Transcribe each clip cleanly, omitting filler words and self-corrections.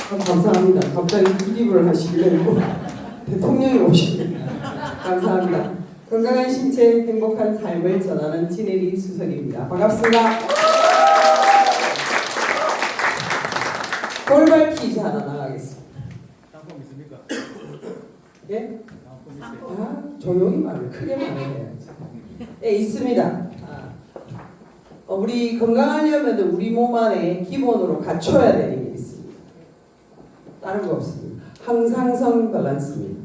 감사합니다. 갑자기 기립을 하시길래 대통령이 오십니다. 감사합니다. 건강한 신체, 행복한 삶을 전하는 진혜리 수석입니다. 반갑습니다. 돌발 퀴즈 하나 나가겠습니다. 상품 있습니까? 예? 상품 있어요. 조용히 말을 크게 말해요. 예, 있습니다. 우리 건강하려면 우리 몸 안에 기본으로 갖춰야 되는 게 있습니다. 다른 거 없습니다. 항상성 밸런스입니다.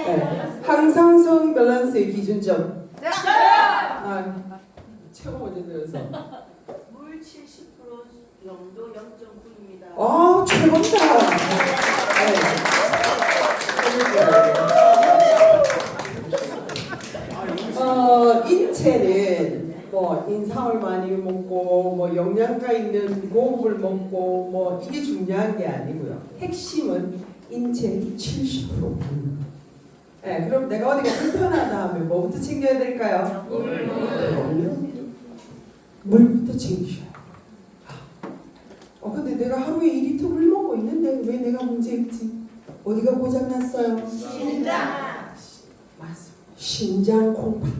네, 항상성 밸런스의 기준점. 최고 먼저 들어서. 물 70% 영도 0.9입니다. 최고입니다. 인체는 뭐 인삼을 많이 먹고 뭐 영양가 있는 고급을 먹고 뭐 이게 중요한 게 아니고요. 핵심은 인체 70%. 네, 그럼 내가 어디가 불편하다 하면 뭐부터 챙겨야 될까요? 물부터 챙기셔야 돼요. 근데 내가 하루에 2리터 물 먹고 있는데 왜 내가 문제있지? 어디가 고장났어요? 심장. 맞습니다. 심장 콩팥.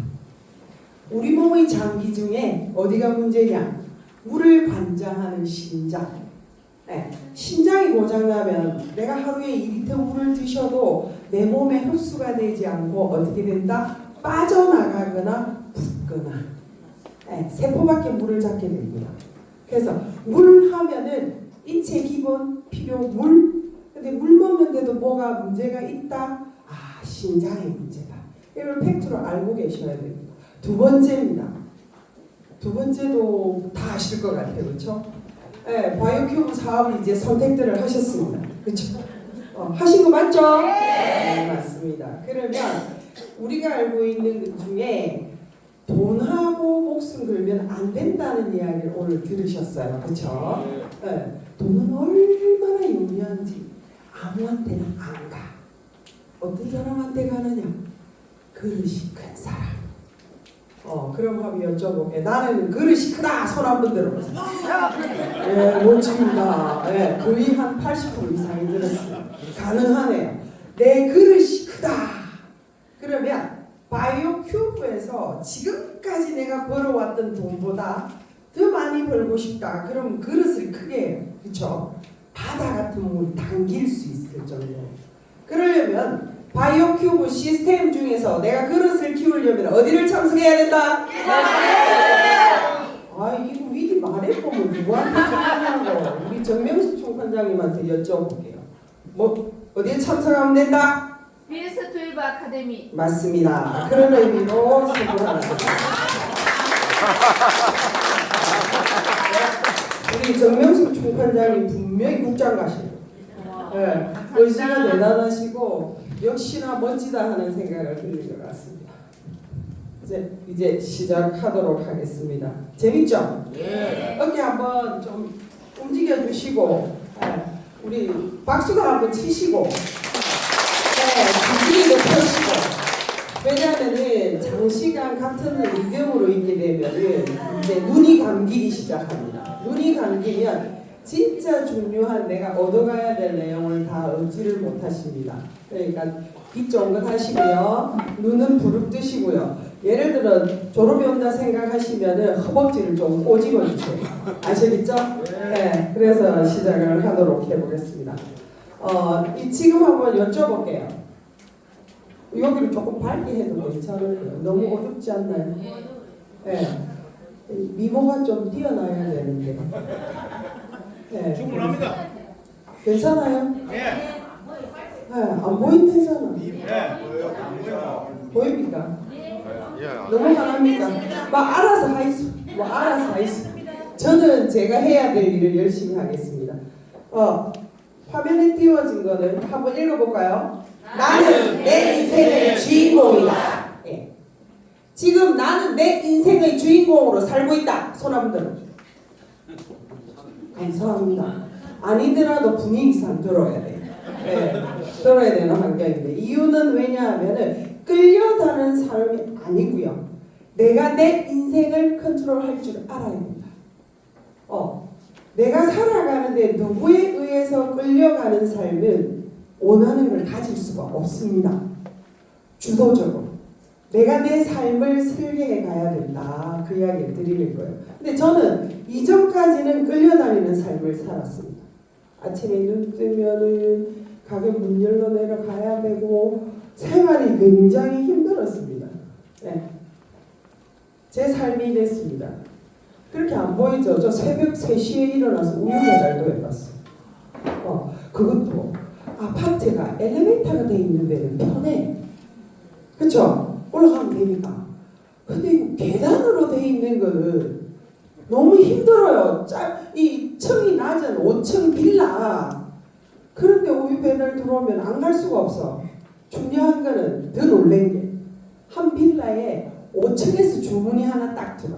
우리 몸의 장기 중에 어디가 문제냐? 물을 관장하는 심장. 네. 심장이 고장나면 내가 하루에 2리터 물을 드셔도 내 몸에 흡수가 되지 않고 어떻게 된다? 빠져나가거나 붓거나 네. 세포밖에 물을 잡게 됩니다. 그래서 물 하면은 인체 기본 필요 물. 근데 물 먹는데도 뭐가 문제가 있다? 심장의 문제다. 이걸 팩트로 알고 계셔야 됩니다. 두 번째입니다. 두 번째도 다 아실 것 같아요. 그렇죠? 네, 바이오큐브 사업을 이제 선택들을 하셨습니다. 그렇죠? 하신 거 맞죠? 네, 맞습니다. 그러면 우리가 알고 있는 것 중에 돈하고 목숨 걸면 안 된다는 이야기를 오늘 들으셨어요. 그렇죠? 네, 돈은 얼마나 유리한지 아무한테나 안 가. 어떤 사람한테 가느냐? 그릇이 큰 사람. 그럼 한번 여쭤볼게. 나는 그릇이 크다. 손 한번 들어보세요. 예, 멋집니다. 예, 거의 한 80% 이상이 들었어요. 가능하네요. 내 그릇이 크다. 그러면 바이오큐브에서 지금까지 내가 벌어왔던 돈보다 더 많이 벌고 싶다. 그럼 그릇을 크게 해요. 그렇죠? 바다 같은 물 당길 수 있을 정도. 그러려면 바이오큐브 시스템 중에서 내가 그릇을 키우려면 어디를 참석해야 된다? 이거 미리 말해보면 누구한테 참석하냐고. 우리 정명수 총판장님한테 여쭤볼게요. 어디에 참석하면 된다? BS 투입 아카데미. 맞습니다. 그런 의미로 선물 하나 드립니다. 우리 정명수 총판장님 분명히 국장 가시고 네, 의지가 대단하시고 역시나 멋지다 하는 생각을 들린 것 같습니다. 이제 시작하도록 하겠습니다. 재밌죠? 네. 어깨 한번 좀 움직여 주시고 우리 박수도 한번 치시고 분위기도 펴시고. 왜냐하면은 장시간 같은 리듬으로 있게 되면은 이제 눈이 감기기 시작합니다. 눈이 감기면 진짜 중요한 내가 얻어가야 될 내용을 다 얻지를 못하십니다. 그러니까 귀 쫑긋 하시고요. 눈은 부릅뜨시고요. 예를 들어 졸업이 온다 생각하시면은 허벅지를 좀 꼬집어 주세요. 아시겠죠? 네. 그래서 시작을 하도록 해보겠습니다. 지금 한번 여쭤볼게요. 여기를 조금 밝게 해도 괜찮을까요? 너무 어둡지 않나요? 네. 미모가 좀 뛰어나야 되는데. 네. 충분합니다. 괜찮아요? 예. 안 보인대잖아. 예. 보입니까? 너무 화납니까? 알아서 하이소. 알아서 하이소. 저는 제가 해야 될 일을 열심히 하겠습니다. 화면에 띄워진 거는 한번 읽어볼까요? 나는 내 인생의 주인공이다. 예. 지금 나는 내 인생의 주인공으로 살고 있다. 손 한번 들어. 감사합니다. 아니더라도 분위기상 들어야 돼. 네, 들어야 되는 환경인데 이유는 왜냐하면은 끌려다는 삶이 아니고요. 내가 내 인생을 컨트롤할 줄 알아야 된다. 내가 살아가는데 누구에 의해서 끌려가는 삶은 원하는 걸 가질 수가 없습니다. 주도적으로 내가 내 삶을 설계해 가야 된다. 그 이야기를 드리는 거예요. 근데 저는 이전까지는 끌려다니는 삶을 살았습니다. 아침에 눈 뜨면은 가게 문 열러 내려가야 되고 생활이 굉장히 힘들었습니다. 네. 제 삶이 됐습니다. 그렇게 안 보이죠? 저 새벽 3시에 일어나서 우유 배달도 해봤어요. 그것도 아파트가 엘리베이터가 돼 있는 데는 편해. 그쵸? 올라가면 되니까. 근데 이거 계단으로 돼 있는 거는 너무 힘들어요. 이 층이 낮은 5층 빌라. 그런데 우유 배달 들어오면 안 갈 수가 없어. 중요한 거는 더 놀란 게 한 빌라에 5층에서 주문이 하나 딱 들어.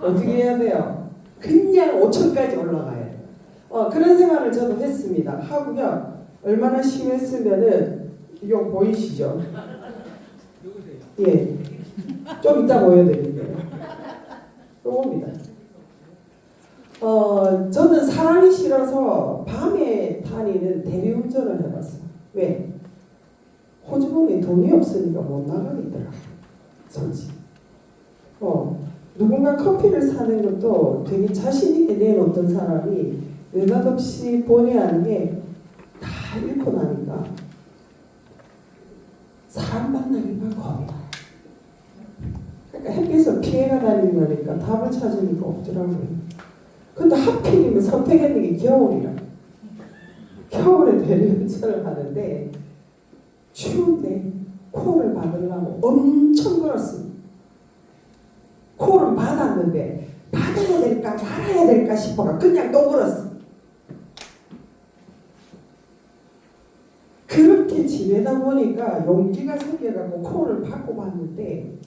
어떻게 해야 돼요? 그냥 5층까지 올라가야 돼요. 그런 생활을 저도 했습니다. 하고요. 얼마나 심했으면은 이거 보이시죠? 누구세요? 예. 좀 이따 보여드릴게요. 요겁니다. 저는 사람이 싫어서 밤에 다니는 대리운전을 해봤어요. 왜? 호주머니에 돈이 없으니까 못 나가겠더라고요. 솔직히. 누군가 커피를 사는 것도 되게 자신있게 내놓던 사람이 느닷없이 본의 아니게 다 잃고 나니까 사람 만나기가 겁이 나요. 그러니까 햇빛을 피해가 다니니까 답을 찾으니까 없더라고요. 근데 하필이면 선택했는 게 겨울이라. 겨울에 대리운전을 하는데 추운데 콜을 받으려고 엄청 걸었습니다. 콜을 받았는데 받아야 될까 말아야 될까 싶어가 그냥 또 걸었어. 그렇게 지내다 보니까 용기가 생겨갖고 콜을 받고 봤는데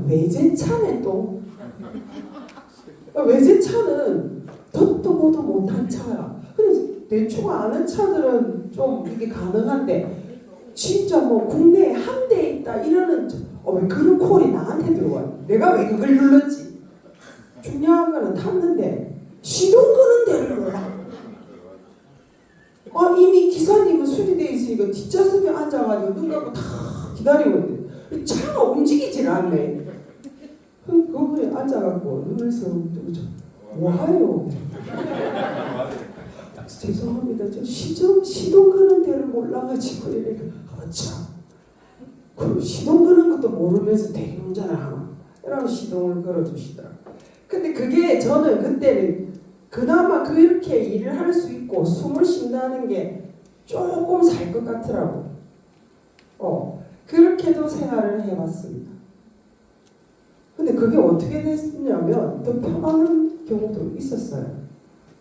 외제차네 또. 외제차는 듣도 보도 못한 차야. 근데 대충 아는 차들은 좀 이게 가능한데 진짜 뭐 국내에 한 대 있다 이러는 왜 그런 콜이 나한테 들어와? 내가 왜 그걸 눌렀지? 중요한 거는 탔는데 시동 끄는 데를 몰라. 이미 기사님은 수리돼 있으니까 뒷좌석에 앉아가지고 눈 감고 다 기다리고 있는데 차가 움직이질 않네. 거기에 앉아갖고 눈을 쓱 뜨고 뭐하요? 죄송합니다. 저 시동 끄는 데를 몰라가지고 이렇게 참. 그 시동 끄는 것도 모르면서 대리운전을 하나? 이러면 시동을 걸어주시더라고요. 근데 그게 저는 그때는 그나마 그렇게 일을 할 수 있고 숨을 쉰다는 게 조금 살 것 같더라고요. 그렇게도 생활을 해봤습니다. 근데 그게 어떻게 됐냐면 더 편안한 경우도 있었어요.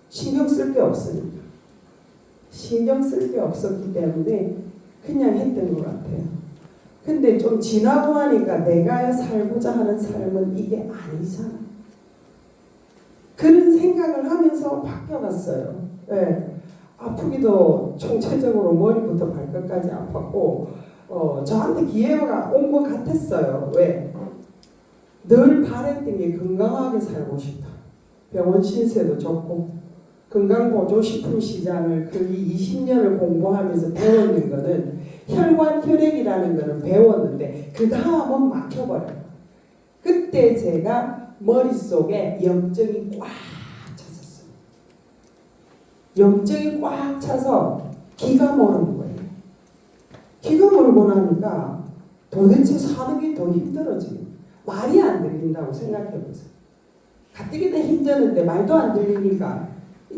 신경 쓸 게 없으니까. 신경 쓸 게 없었기 때문에 그냥 했던 것 같아요. 근데 좀 지나고 하니까 내가 살고자 하는 삶은 이게 아니잖아. 그런 생각을 하면서 바뀌어갔어요. 네. 아프기도 총체적으로 머리부터 발끝까지 아팠고 저한테 기회가 온 것 같았어요. 왜? 늘 바랬던 게 건강하게 살고 싶다. 병원 신세도 좋고 건강보조식품 시장을 거의 20년을 공부하면서 배웠는 거는 혈관혈액이라는 거는 배웠는데 그 다음은 막혀버려요. 그때 제가 머릿속에 염증이 꽉 찼었어요. 염증이 꽉 차서 기가 모르는 거예요. 기가 모르고 나니까 도대체 사는 게 더 힘들어지고 말이 안 들린다고 생각해보세요. 가뜩이나 힘드는데 말도 안 들리니까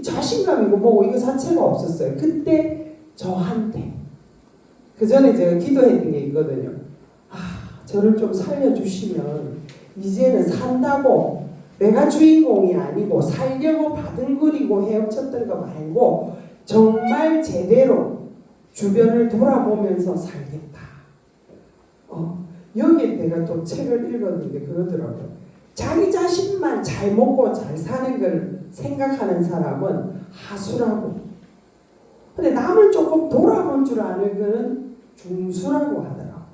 자신감이고 뭐고 이거 자체가 없었어요. 그때 저한테 그 전에 제가 기도했던 게 있거든요. 저를 좀 살려주시면 이제는 산다고 내가 주인공이 아니고 살려고 바둥거리고 헤엄쳤던 거 말고 정말 제대로 주변을 돌아보면서 살겠다. 여기에 내가 또 책을 읽었는데 그러더라고요. 자기 자신만 잘 먹고 잘 사는 걸 생각하는 사람은 하수라고. 근데 남을 조금 돌아볼 줄 아는 거는 중수라고 하더라고요.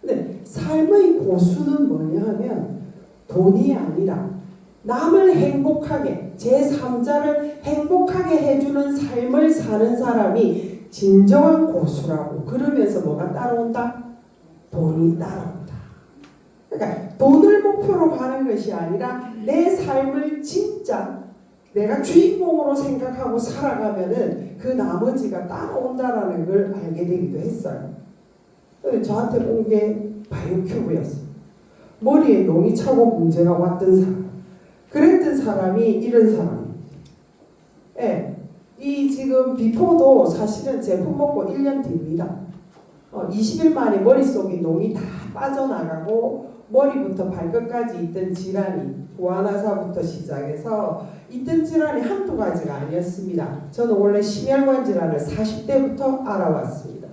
근데 삶의 고수는 뭐냐 하면 돈이 아니라 남을 행복하게, 제3자를 행복하게 해주는 삶을 사는 사람이 진정한 고수라고. 그러면서 뭐가 따라온다? 돈이 따라온다. 그러니까 돈을 목표로 가는 것이 아니라 내 삶을 진짜 내가 주인공으로 생각하고 살아가면은 그 나머지가 따라온다라는 걸 알게 되기도 했어요. 저한테 온 게 바이오큐브였어요. 머리에 농이 차고 문제가 왔던 사람. 그랬던 사람이 이런 사람입니다. 예, 이 지금 비포도 사실은 제품 먹고 1년 뒤입니다. 20일 만에 머릿속에 농이 다 빠져나가고 머리부터 발끝까지 있던 질환이 구안화사부터 시작해서 있던 질환이 한두 가지가 아니었습니다. 저는 원래 심혈관 질환을 40대부터 알아왔습니다.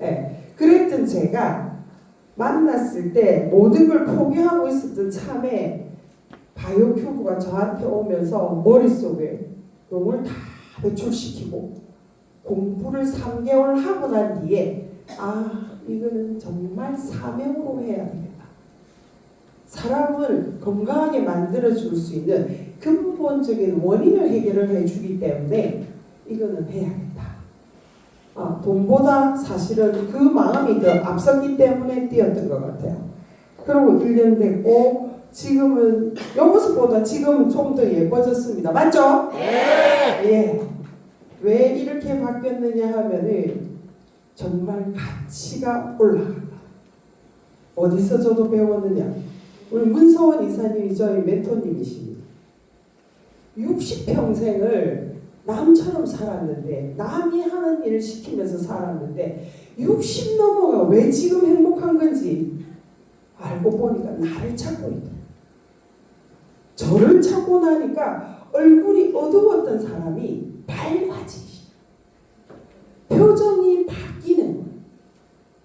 예, 그랬던 제가 만났을 때 모든 걸 포기하고 있었던 참에 바이오큐브가 저한테 오면서 머릿속에 농을 다 배출시키고 공부를 3개월 하고 난 뒤에 이거는 정말 사명으로 해야 되겠다. 사람을 건강하게 만들어줄 수 있는 근본적인 원인을 해결을 해주기 때문에 이거는 해야겠다. 돈보다 사실은 그 마음이 더 앞섰기 때문에 뛰었던 것 같아요. 그리고 1년 됐고 지금은 이 모습보다 지금은 좀 더 예뻐졌습니다. 맞죠? 네. 예. 왜 이렇게 바뀌었느냐 하면은 정말 가치가 올라간다. 어디서 저도 배웠느냐? 우리 문서원 이사님이 저희 멘토님이십니다. 60평생을 남처럼 살았는데 남이 하는 일을 시키면서 살았는데 60 넘어가 왜 지금 행복한 건지 알고 보니까 나를 찾고 있다. 저를 찾고 나니까 얼굴이 어두웠던 사람이 밝아지기, 표정이 바뀌는 거예요.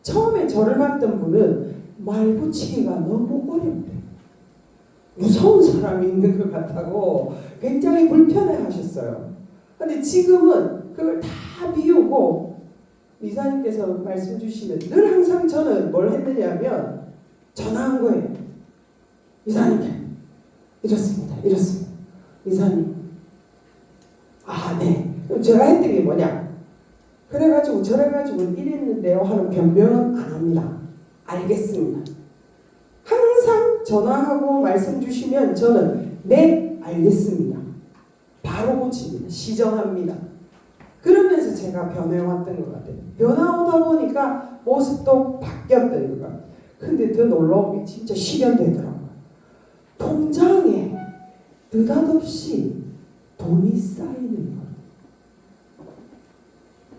처음에 저를 봤던 분은 말 붙이기가 너무 어렵대요. 무서운 사람이 있는 것 같다고 굉장히 불편해 하셨어요. 근데 지금은 그걸 다 비우고 이사님께서 말씀 주시면 늘 항상 저는 뭘 했느냐면 전화한 거예요. 이사님께 이렇습니다. 이사님. 네. 그럼 제가 했던 게 뭐냐? 그래가지고 저래가지고 이랬는데요 하는 변명은 안 합니다. 알겠습니다. 항상 전화하고 말씀 주시면 저는 네, 알겠습니다. 바로 고칩니다. 시정합니다. 그러면서 제가 변해왔던 것 같아요. 변화오다 보니까 모습도 바뀌었던 것 같아요. 근데 더 놀라운 게 진짜 실현되더라고요. 통장에 느닷없이 돈이 쌓이는 거예요.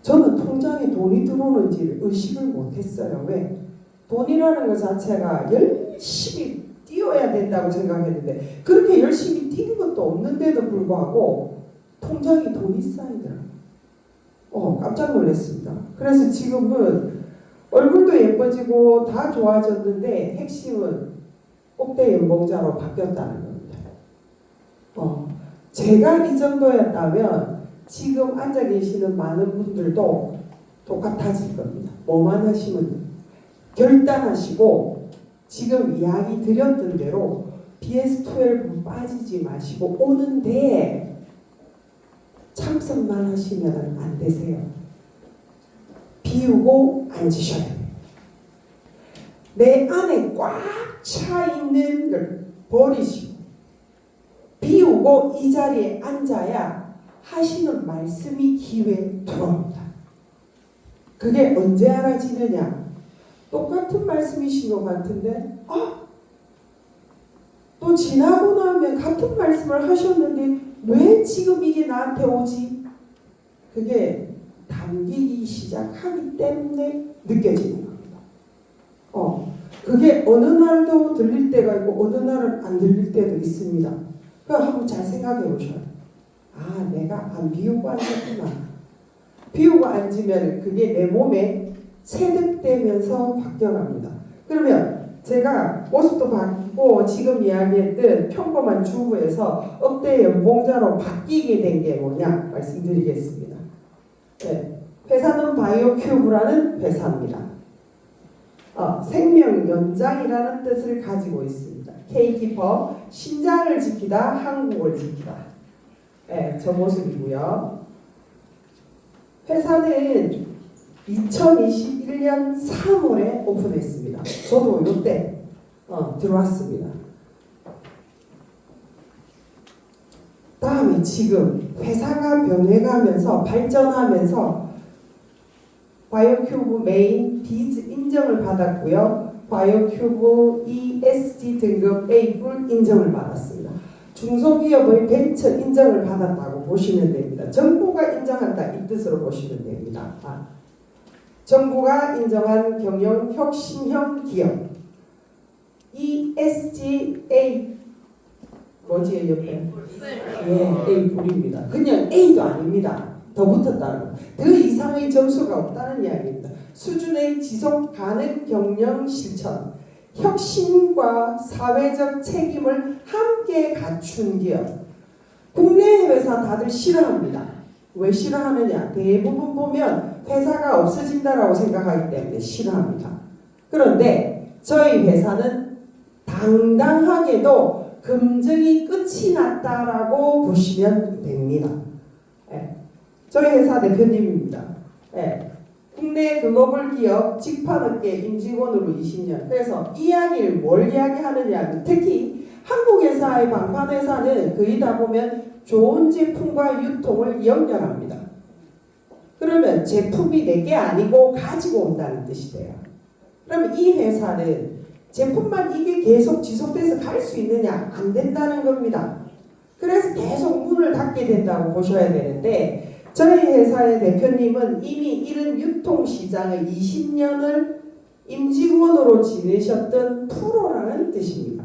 저는 통장에 돈이 들어오는지를 의식을 못했어요. 왜? 돈이라는 것 자체가 열심히 뛰어야 된다고 생각했는데 그렇게 열심히 뛴 것도 없는데도 불구하고 통장에 돈이 쌓이더라고요. 깜짝 놀랐습니다. 그래서 지금은 얼굴도 예뻐지고 다 좋아졌는데 핵심은 꼭대 연봉자로 바뀌었다는 겁니다. 제가 이 정도였다면 지금 앉아 계시는 많은 분들도 똑같아질 겁니다. 뭐만 하시면 결단하시고 지금 이야기 드렸던 대로 BS12 빠지지 마시고 오는데 참석만 하시면 안 되세요. 비우고 앉으셔야 돼요. 내 안에 꽉 차 있는 걸 버리시고 비우고 이 자리에 앉아야 하시는 말씀이 기회에 들어옵니다. 그게 언제 알아지느냐? 똑같은 말씀이신 것 같은데 또 지나고 나면 같은 말씀을 하셨는데 왜 지금 이게 나한테 오지? 그게 담기기 시작하기 때문에 느껴지는 겁니다. 그게 어느 날도 들릴 때가 있고 어느 날은 안 들릴 때도 있습니다. 그럼 한번 잘 생각해 보셔요. 내가 안 비우고 앉았구나. 비우고 앉으면 그게 내 몸에 체득되면서 바뀌어갑니다. 그러면 제가 모습도 바뀌고 지금 이야기했던 평범한 주부에서 억대 연봉자로 바뀌게 된 게 뭐냐 말씀드리겠습니다. 네, 회사는 바이오큐브라는 회사입니다. 생명 연장이라는 뜻을 가지고 있습니다. K키퍼, 신장을 지키다, 한국을 지키다. 네, 저 모습이고요. 회사는 2021년 3월에 오픈했습니다. 저도 이때 들어왔습니다. 다음에 지금 회사가 변해가면서 발전하면서 바이오큐브 메인 비즈 인정을 받았고요. 바이오큐브 ESG 등급 A 뿔 인정을 받았습니다. 중소기업의 벤처 인정을 받았다고 보시면 됩니다. 정부가 인정한다 이 뜻으로 보시면 됩니다. 정부가 인정한 경영 혁신형 기업 ESG A 뭐지 옆에? 예, A 뿔입니다. 그냥 A도 아닙니다. 더 붙었다는 거. 더 이상의 점수가 없다는 이야기입니다. 수준의 지속 가능 경영 실천, 혁신과 사회적 책임을 함께 갖춘 기업. 국내 회사 다들 싫어합니다. 왜 싫어하느냐? 대부분 보면 회사가 없어진다라고 생각하기 때문에 싫어합니다. 그런데 저희 회사는 당당하게도 금정이 끝이 났다라고 보시면 됩니다. 저희 회사 대표님입니다. 국내 글로벌 기업 직판업계 임직원으로 20년. 그래서 이야기를 뭘 이야기하느냐. 특히 한국 회사의 방판 회사는 거의 다 보면 좋은 제품과 유통을 연결합니다. 그러면 제품이 내게 아니고 가지고 온다는 뜻이 돼요. 그럼 이 회사는 제품만 이게 계속 지속돼서 갈 수 있느냐? 안 된다는 겁니다. 그래서 계속 문을 닫게 된다고 보셔야 되는데 저희 회사의 대표님은 이미 이런 유통시장의 20년을 임직원으로 지내셨던 프로라는 뜻입니다.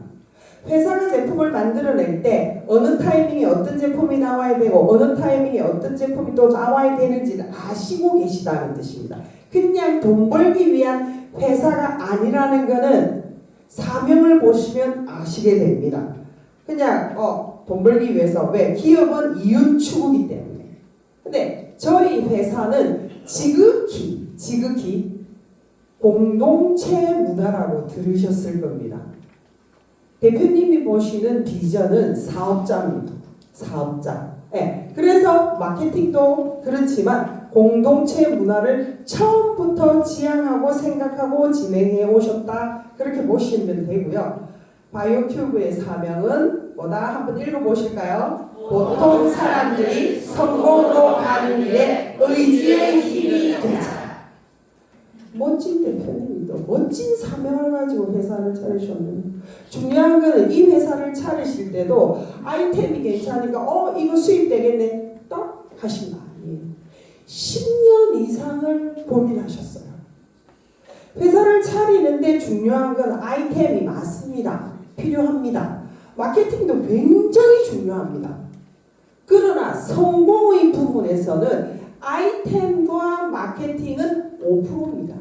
회사가 제품을 만들어낼 때 어느 타이밍에 어떤 제품이 나와야 되고 어느 타이밍에 어떤 제품이 또 나와야 되는지를 아시고 계시다는 뜻입니다. 그냥 돈 벌기 위한 회사가 아니라는 것은 사명을 보시면 아시게 됩니다. 그냥 돈 벌기 위해서. 왜? 기업은 이윤 추구이기 때문에. 근데 저희 회사는 지극히 공동체 문화라고 들으셨을 겁니다. 대표님이 보시는 비전은 사업자입니다. 사업자. 그래서 마케팅도 그렇지만 공동체 문화를 처음부터 지향하고 생각하고 진행해 오셨다. 그렇게 보시면 되고요. 바이오큐브의 사명은 뭐다? 한번 읽어보실까요? 보통 사람들이 성공으로 가는 길에 의지의 힘이 되자. 멋진 대표님도 멋진 사명을 가지고 회사를 차리셨는데 중요한 거는 이 회사를 차리실 때도 아이템이 괜찮으니까 이거 수입 되겠네 딱 하신 거 아니에요. 10년 이상을 고민하셨어요. 회사를 차리는데 중요한 건 아이템이 맞습니다. 필요합니다. 마케팅도 굉장히 중요합니다. 그러나 성공의 부분에서는 아이템과 마케팅은 5%입니다.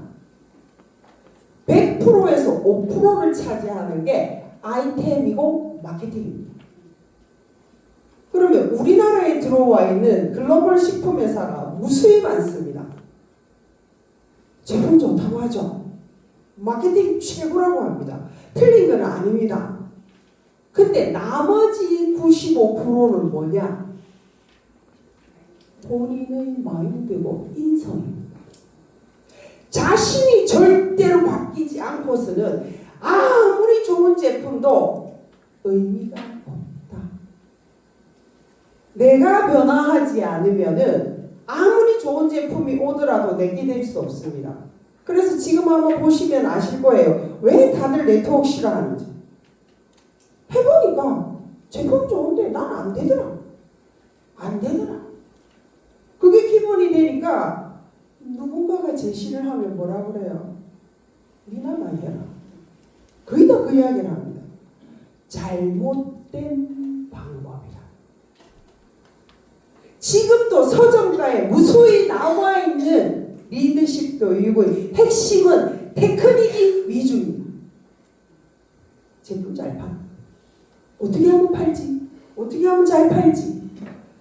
100%에서 5%를 차지하는 게 아이템이고 마케팅입니다. 그러면 우리나라에 들어와 있는 글로벌 식품 회사가 무수히 많습니다. 제품 좋다고 하죠. 마케팅 최고라고 합니다. 틀린 건 아닙니다. 근데 나머지 95%는 뭐냐? 본인의 마인드고 인성입니다. 자신이 절대로 바뀌지 않고서는 아무리 좋은 제품도 의미가 없다. 내가 변화하지 않으면은 아무리 좋은 제품이 오더라도 내게 될 수 없습니다. 그래서 지금 한번 보시면 아실 거예요. 왜 다들 네트워크 싫어하는지. 해보니까 제품 좋은데 난 안 되더라. 안 되더라. 그게 기본이 되니까 누군가가 제시를 하면 뭐라 그래요? 니나만 해라. 거의 다 그 이야기를 합니다. 잘못된 방법이다. 지금도 서점가에 무수히 나와 있는 리더십 교육의 핵심은 테크닉이 위주입니다. 제품 잘 팔. 어떻게 하면 팔지? 어떻게 하면 잘 팔지?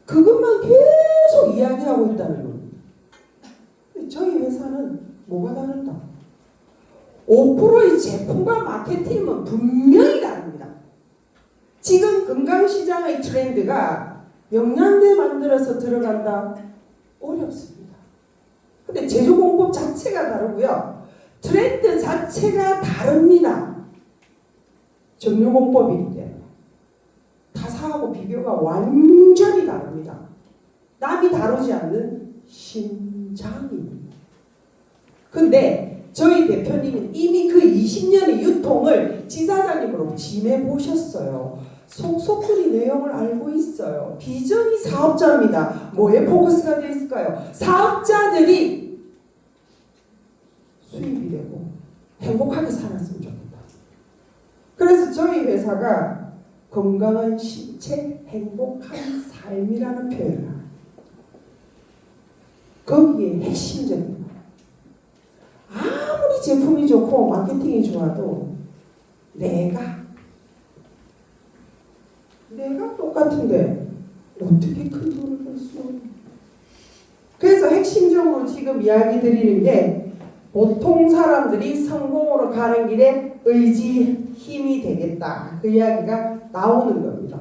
그것만 계속 이야기하고 있다는 겁니다. 저희 회사는 뭐가 다르다? 5%의 제품과 마케팅은 분명히 다릅니다. 지금 건강시장의 트렌드가 영양제 만들어서 들어간다? 어렵습니다. 근데 제조공법 자체가 다르고요. 트렌드 자체가 다릅니다. 정유공법이기 때문에. 타사하고 비교가 완전히 다릅니다. 남이 다루지 않는 신장입니다. 근데 저희 대표님은 이미 그 20년의 유통을 지사장님으로 지내보셨어요. 속속들이 내용을 알고 있어요. 비전이 사업자입니다. 뭐에 포커스가 되어 있을까요? 사업자들이 수입이 되고 행복하게 살았으면 좋겠다. 그래서 저희 회사가 건강한 신체, 행복한 삶이라는 표현을 합니다. 거기에 핵심적인 거. 아무리 제품이 좋고 마케팅이 좋아도 내가 똑같은데 어떻게 큰 돈을 벌 수 없냐. 그래서 핵심적으로 지금 이야기 드리는 게 보통 사람들이 성공으로 가는 길에 의지, 힘이 되겠다. 그 이야기가 나오는 겁니다.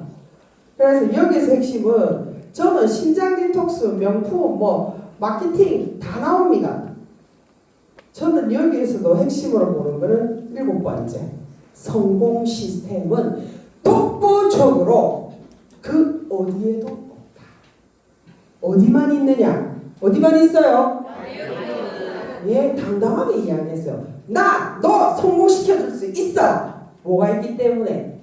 그래서 여기서 핵심은 저는 신장 디톡스, 명품, 마케팅 다 나옵니다. 저는 여기에서도 핵심으로 보는 것은 7번째. 성공 시스템은 독보적으로 그 어디에도 없다. 어디만 있느냐? 어디만 있어요? 예, 당당하게 이야기했어요. 너 성공시켜줄 수 있어. 뭐가 있기 때문에?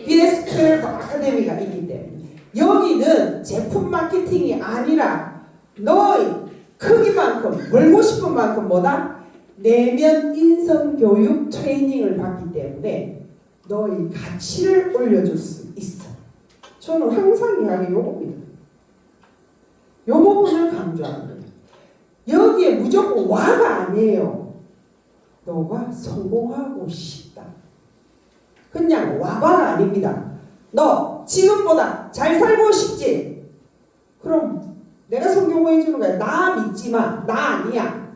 BS12 아카데미가 있기 때문에. 여기는 제품 마케팅이 아니라 너의 크기만큼, 벌고 싶은 만큼 뭐다? 내면 인성 교육 트레이닝을 받기 때문에 너의 가치를 올려줄 수 있어. 저는 항상 이야기 요겁니다. 요 부분을 강조합니다. 여기에 무조건 와가 아니에요. 너가 성공하고 싶다. 그냥 와가 아닙니다. 너 지금보다 잘 살고 싶지? 그럼 내가 성공해 주는 거야. 나 믿지 마. 나 아니야.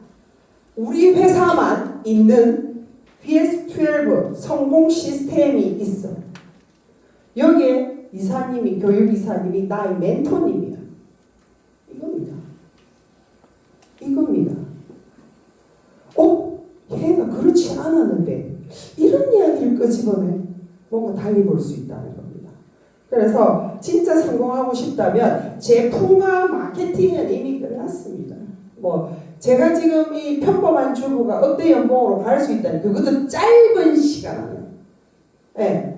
우리 회사만 있는 BS12 성공 시스템이 있어. 여기에 이사님이, 교육이사님이 나의 멘토님이야. 이겁니다. 얘가 그렇지 않았는데 이런 이야기를 끄집어내 뭔가 달리 볼 수 있다는 겁니다. 그래서 진짜 성공하고 싶다면 제품과 마케팅은 이미 끝났습니다. 제가 지금 이 평범한 주부가 억대 연봉으로 갈 수 있다는 그것도 짧은 시간 안에. 네.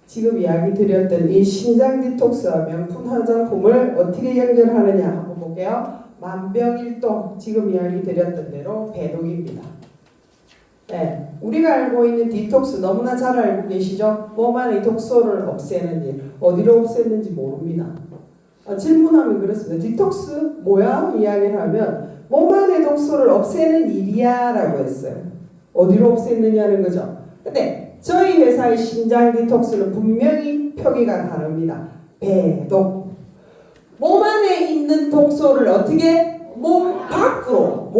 지금 이야기 드렸던 이 신장 디톡스와 명품 화장품을 어떻게 연결하느냐 한번 볼게요. 만병일동, 지금 이야기 드렸던 대로 배독입니다. 네, 우리가 알고 있는 디톡스 너무나 잘 알고 계시죠? 몸 안의 독소를 없애는 일. 어디로 없앴는지 모릅니다. 질문하면 그렇습니다. 디톡스 뭐야? 이야기를 하면 몸 안의 독소를 없애는 일이야 라고 했어요. 어디로 없앴느냐는 거죠. 근데 저희 회사의 신장 디톡스는 분명히 표기가 다릅니다. 배독. 몸 안에 있는 독소를 어떻게? 몸 밖으로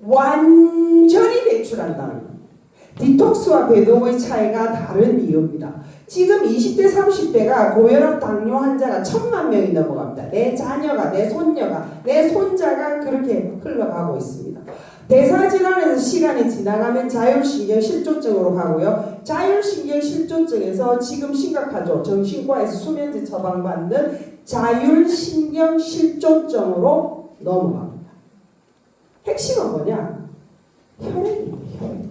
완전히 배출한다는 거예요. 디톡스와 배독의 차이가 다른 이유입니다. 지금 20대, 30대가 고혈압 당뇨 환자가 1000만 명이 넘어갑니다. 내 자녀가, 내 손녀가, 내 손자가 그렇게 흘러가고 있습니다. 대사질환에서 시간이 지나가면 자율신경실조증으로 가고요. 자율신경실조증에서 지금 심각하죠. 정신과에서 수면제 처방받는 자율신경실조증으로 넘어갑니다. 핵심은 뭐냐? 혈액입니다. 혈액.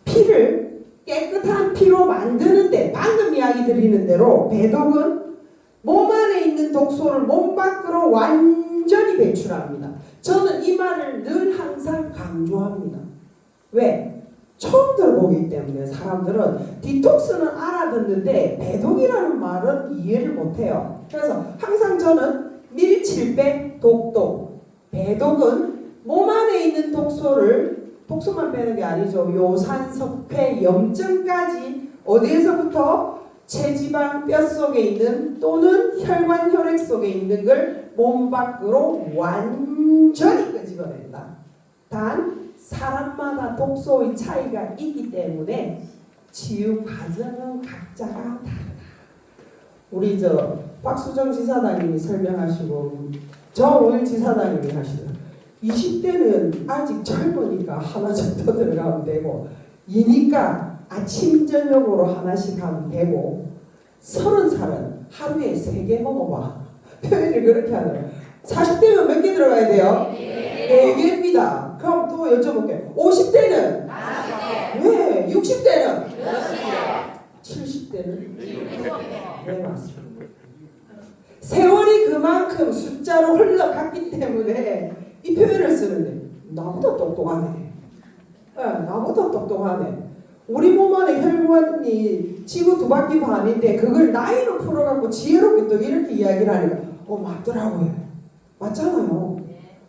피를 깨끗한 피로 만드는데 방금 이야기 드리는 대로 배독은 몸 안에 있는 독소를 몸 밖으로 완전히 배출합니다. 저는 이 말을 늘 항상 강조합니다. 왜? 처음 들어보기 때문에 사람들은 디톡스는 알아듣는데 배독이라는 말은 이해를 못해요. 그래서 항상 저는 밀칠배 독독. 배독은 몸 안에 있는 독소만 빼는 게 아니죠. 요산, 석회, 염증까지 어디에서부터? 체지방, 뼈 속에 있는 또는 혈관, 혈액 속에 있는 걸 몸 밖으로 완전히 끄집어낸다. 단 사람마다 독소의 차이가 있기 때문에 치유 과정은 각자가 다르다. 우리 박수정 지사장님이 설명하시고 정오일 지사장님이 하시는 20대는 아직 젊으니까 하나 정도 들어가면 되고 이니까 아침 저녁으로 하나씩 하면 되고 30살은 하루에 3개 먹어봐. 표현을 그렇게 하네요. 40대면 몇 개 들어가야 돼요? 4개입니다. 그럼 또 여쭤볼게요. 50대는? 왜? 60대는? 70대는? 네, 맞습니다. 세월이 그만큼 숫자로 흘러갔기 때문에 이 표현을 쓰는데 나보다 똑똑하네. 네, 나보다 똑똑하네. 우리 몸 안에 혈관이 지구 2바퀴 반인데 그걸 나이로 풀어갖고 지혜롭게 또 이렇게 이야기를 하니까 맞더라고요. 맞잖아요.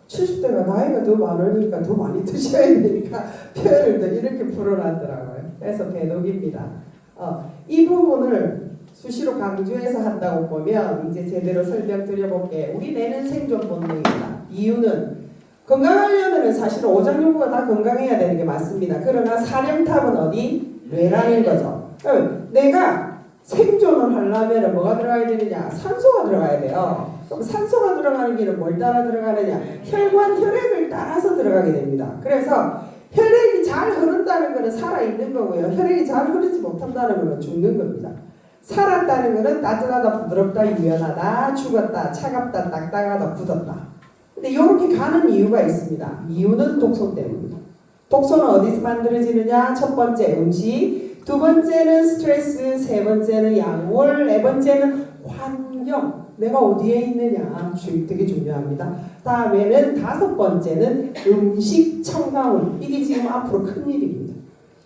70대가 나이가 더 많으니까 더 많이 드셔야 되니까 표현을 또 이렇게 풀어놨더라고요. 그래서 개독입니다. 이 부분을 수시로 강조해서 한다고 보면 이제 제대로 설명드려볼게요. 우리 뇌는 생존 본능입니다. 이유는 건강하려면 사실은 오장육부가 다 건강해야 되는 게 맞습니다. 그러나 사령탑은 어디? 뇌라는 거죠. 내가 생존을 하려면 뭐가 들어가야 되느냐? 산소가 들어가야 돼요. 그럼 산소가 들어가는 길은 뭘 따라 들어가느냐? 혈액을 따라서 들어가게 됩니다. 그래서 혈액이 잘 흐른다는 것은 살아있는 거고요. 혈액이 잘 흐르지 못한다는 것은 죽는 겁니다. 살았다는 것은 따뜻하다, 부드럽다, 유연하다, 죽었다, 차갑다, 딱딱하다, 굳었다. 근데 이렇게 가는 이유가 있습니다. 이유는 독소 때문입니다. 독소는 어디서 만들어지느냐? 첫 번째 음식, 두 번째는 스트레스, 세 번째는 약물, 네 번째는 환경. 내가 어디에 있느냐? 되게 중요합니다. 다음에는 다섯 번째는 음식 첨가물. 이게 지금 앞으로 큰 일입니다.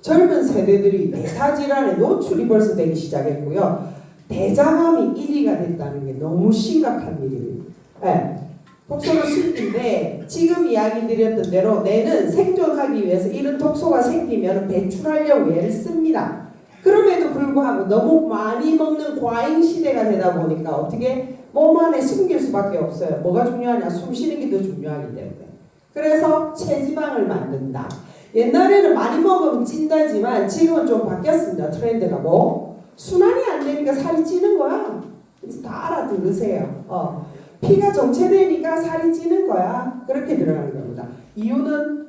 젊은 세대들이 대사질환에 노출이 벌써 되기 시작했고요. 대장암이 1위가 됐다는 게 너무 심각한 일입니다. 네. 독소는 술인데 지금 이야기 드렸던 대로 뇌는 생존하기 위해서 이런 독소가 생기면 배출하려고 얘를 씁니다. 그럼에도 불구하고 너무 많이 먹는 과잉 시대가 되다 보니까 어떻게 몸 안에 숨길 수밖에 없어요. 뭐가 중요하냐? 숨 쉬는 게 더 중요하기 때문에. 그래서 체지방을 만든다. 옛날에는 많이 먹으면 찐다지만 지금은 좀 바뀌었습니다. 트렌드가 순환이 안 되니까 살이 찌는 거야. 그래서 다 알아들으세요. 피가 정체되니까 살이 찌는 거야. 그렇게 들어가는 겁니다. 이유는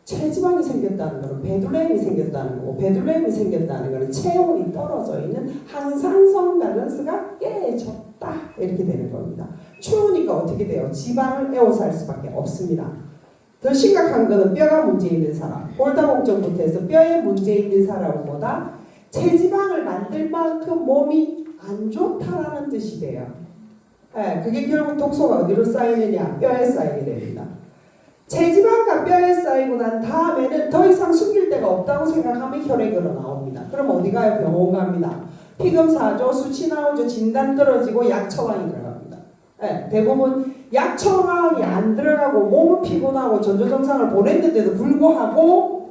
체지방이 생겼다는 거는 배둘렘이 생겼다는 거고, 배둘렘이 생겼다는 거는 체온이 떨어져 있는 항산성 밸런스가 깨졌다. 이렇게 되는 겁니다. 추우니까 어떻게 돼요? 지방을 에워쌀 수밖에 없습니다. 더 심각한 거는 뼈가 문제 있는 사람, 골다공증부터 해서 뼈에 문제 있는 사람보다 체지방을 만들 만큼 몸이 안 좋다라는 뜻이 돼요. 네, 그게 결국 독소가 어디로 쌓이느냐? 뼈에 쌓이게 됩니다. 체지방과 뼈에 쌓이고 난 다음에는 더 이상 숨길 데가 없다고 생각하면 혈액으로 나옵니다. 그럼 어디 가요? 병원 갑니다. 피검사하죠. 수치 나오죠. 진단 떨어지고 약 처방이 들어갑니다. 네, 대부분 약 처방이 안 들어가고 몸은 피곤하고 전조증상을 보냈는데도 불구하고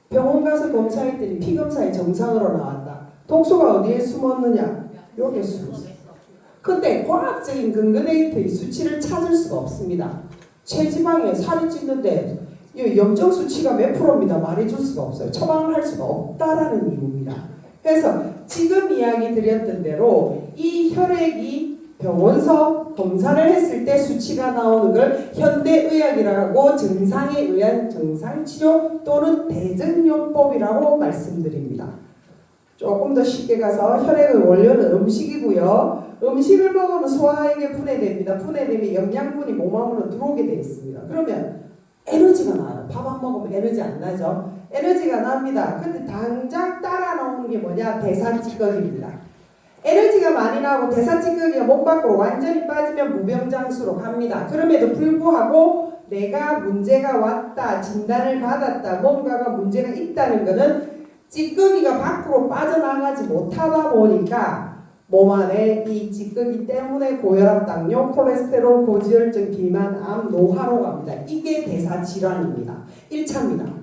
병원 가서 검사했더니 피검사의 정상으로 나왔다. 독소가 어디에 숨었느냐? 여기에 숨었어요. 근데 과학적인 근거 데이터의 수치를 찾을 수가 없습니다. 체지방에 살이 찌는데 염증 수치가 몇 프로입니다. 말해줄 수가 없어요. 처방을 할 수가 없다라는 이유입니다. 그래서 지금 이야기 드렸던 대로 이 혈액이 병원서 검사를 했을 때 수치가 나오는 걸 현대의학이라고 증상에 의한 증상치료 또는 대증요법이라고 말씀드립니다. 조금 더 쉽게 가서 혈액의 원료는 음식이고요. 음식을 먹으면 소화액에 분해됩니다. 분해되면 영양분이 몸 안으로 들어오게 되어 있습니다. 그러면 에너지가 나요. 밥 안 먹으면 에너지 안 나죠. 에너지가 납니다. 근데 당장 따라 나오는 게 뭐냐? 대사찌꺼기입니다. 에너지가 많이 나오고 대사찌꺼기가 몸 밖으로 완전히 빠지면 무병장수로 갑니다. 그럼에도 불구하고 내가 문제가 왔다, 진단을 받았다, 뭔가가 문제가 있다는 것은 찌꺼기가 밖으로 빠져나가지 못하다 보니까 몸 안에 이 찌꺼기 때문에 고혈압, 당뇨, 콜레스테롤, 고지혈증, 비만, 암, 노화로 갑니다. 이게 대사질환입니다. 1차입니다.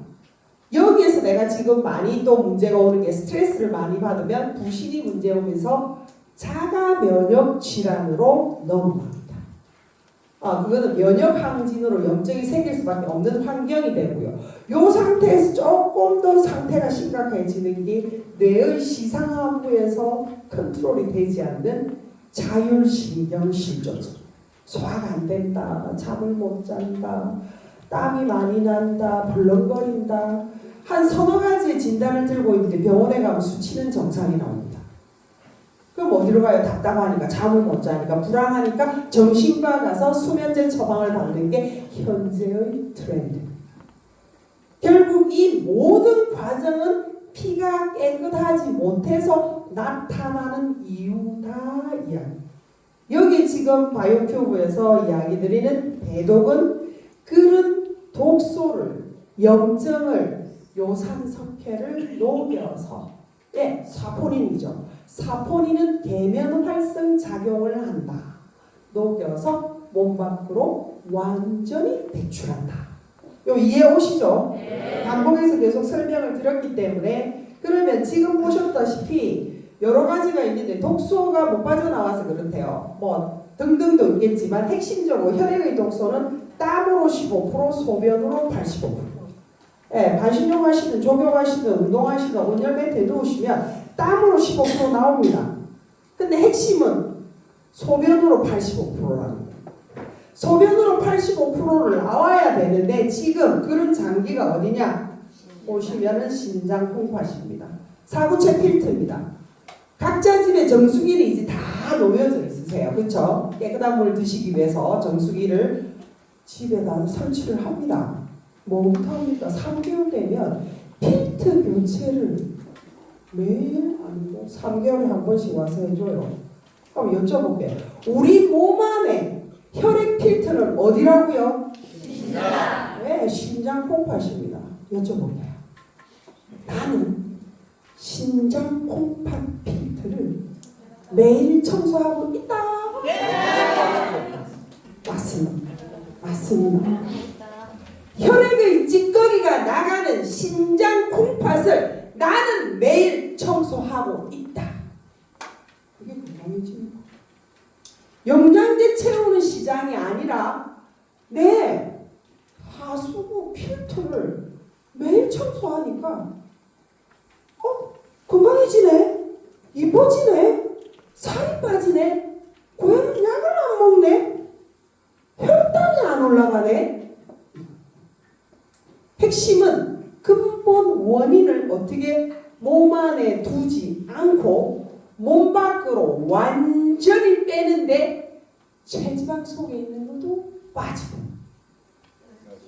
여기에서 내가 지금 많이 또 문제가 오는 게 스트레스를 많이 받으면 부신이 문제 오면서 자가 면역 질환으로 넘어갑니다. 그거는 면역 항진으로 염증이 생길 수밖에 없는 환경이 되고요. 이 상태에서 조금 더 상태가 심각해지는 게 뇌의 시상하부에서 컨트롤이 되지 않는 자율신경실조증. 소화가 안 된다, 잠을 못 잔다, 땀이 많이 난다, 벌렁거린다. 한 서너 가지의 진단을 들고 있는데 병원에 가면 수치는 정상이 나옵니다. 그럼 어디로 가요? 답답하니까, 잠을 못 자니까, 불안하니까 정신과 가서 수면제 처방을 받는 게 현재의 트렌드. 결국 이 모든 과정은 피가 깨끗하지 못해서 나타나는 이유다 이야기. 여기 지금 바이오큐브에서 이야기 드리는 배독은 그런 독소를, 염증을, 요산석회를 녹여서, 사포닌이죠. 사포닌은 계면 활성 작용을 한다. 녹여서 몸 밖으로 완전히 배출한다. 요 이해 오시죠? 반복해서 계속 설명을 드렸기 때문에. 그러면 지금 보셨다시피 여러 가지가 있는데 독소가 못 빠져나와서 그렇대요. 뭐 등등도 있겠지만 핵심적으로 혈액의 독소는 땀으로 15%, 소변으로 85%. 반신욕 하시든 조교하시든 운동하시든 온열매트에 누우시면 땀으로 15% 나옵니다. 근데 핵심은 소변으로 85%라는 거예요. 소변으로 85%를 나와야 되는데 지금 그런 장기가 어디냐? 보시면은 신장 콩팥입니다. 사구체 필터입니다. 각자 집에 정수기는 이제 다 놓여져 있으세요. 그렇죠? 깨끗한 물 드시기 위해서 정수기를 집에다 설치를 합니다. 뭐부터 합니까? 3개월 되면 필터 교체를 매일 아니고 3개월에 한 번씩 와서 해줘요. 그럼 여쭤볼게요. 우리 몸 안에 혈액 필터는 어디라고요? 신장. 네, 신장 콩팥입니다. 여쭤볼게요. 나는 신장 콩팥 필터를 매일 청소하고 있다. 맞습니다. 맞습니다. 혈액의 찌꺼기가 나가는 신장 콩팥을 나는 매일 청소하고 있다. 그게 건강해집니다. 영양제 채우는 시장이 아니라 내 하수구 필터를 매일 청소하니까 건강해지네, 이뻐지네, 살이 빠지네, 고양이는 약을 안 먹네, 혈당이 안 올라가네. 핵심은 근본 원인을 어떻게 몸 안에 두지 않고 몸 밖으로 완전히 빼는데 체지방 속에 있는 것도 빠지고,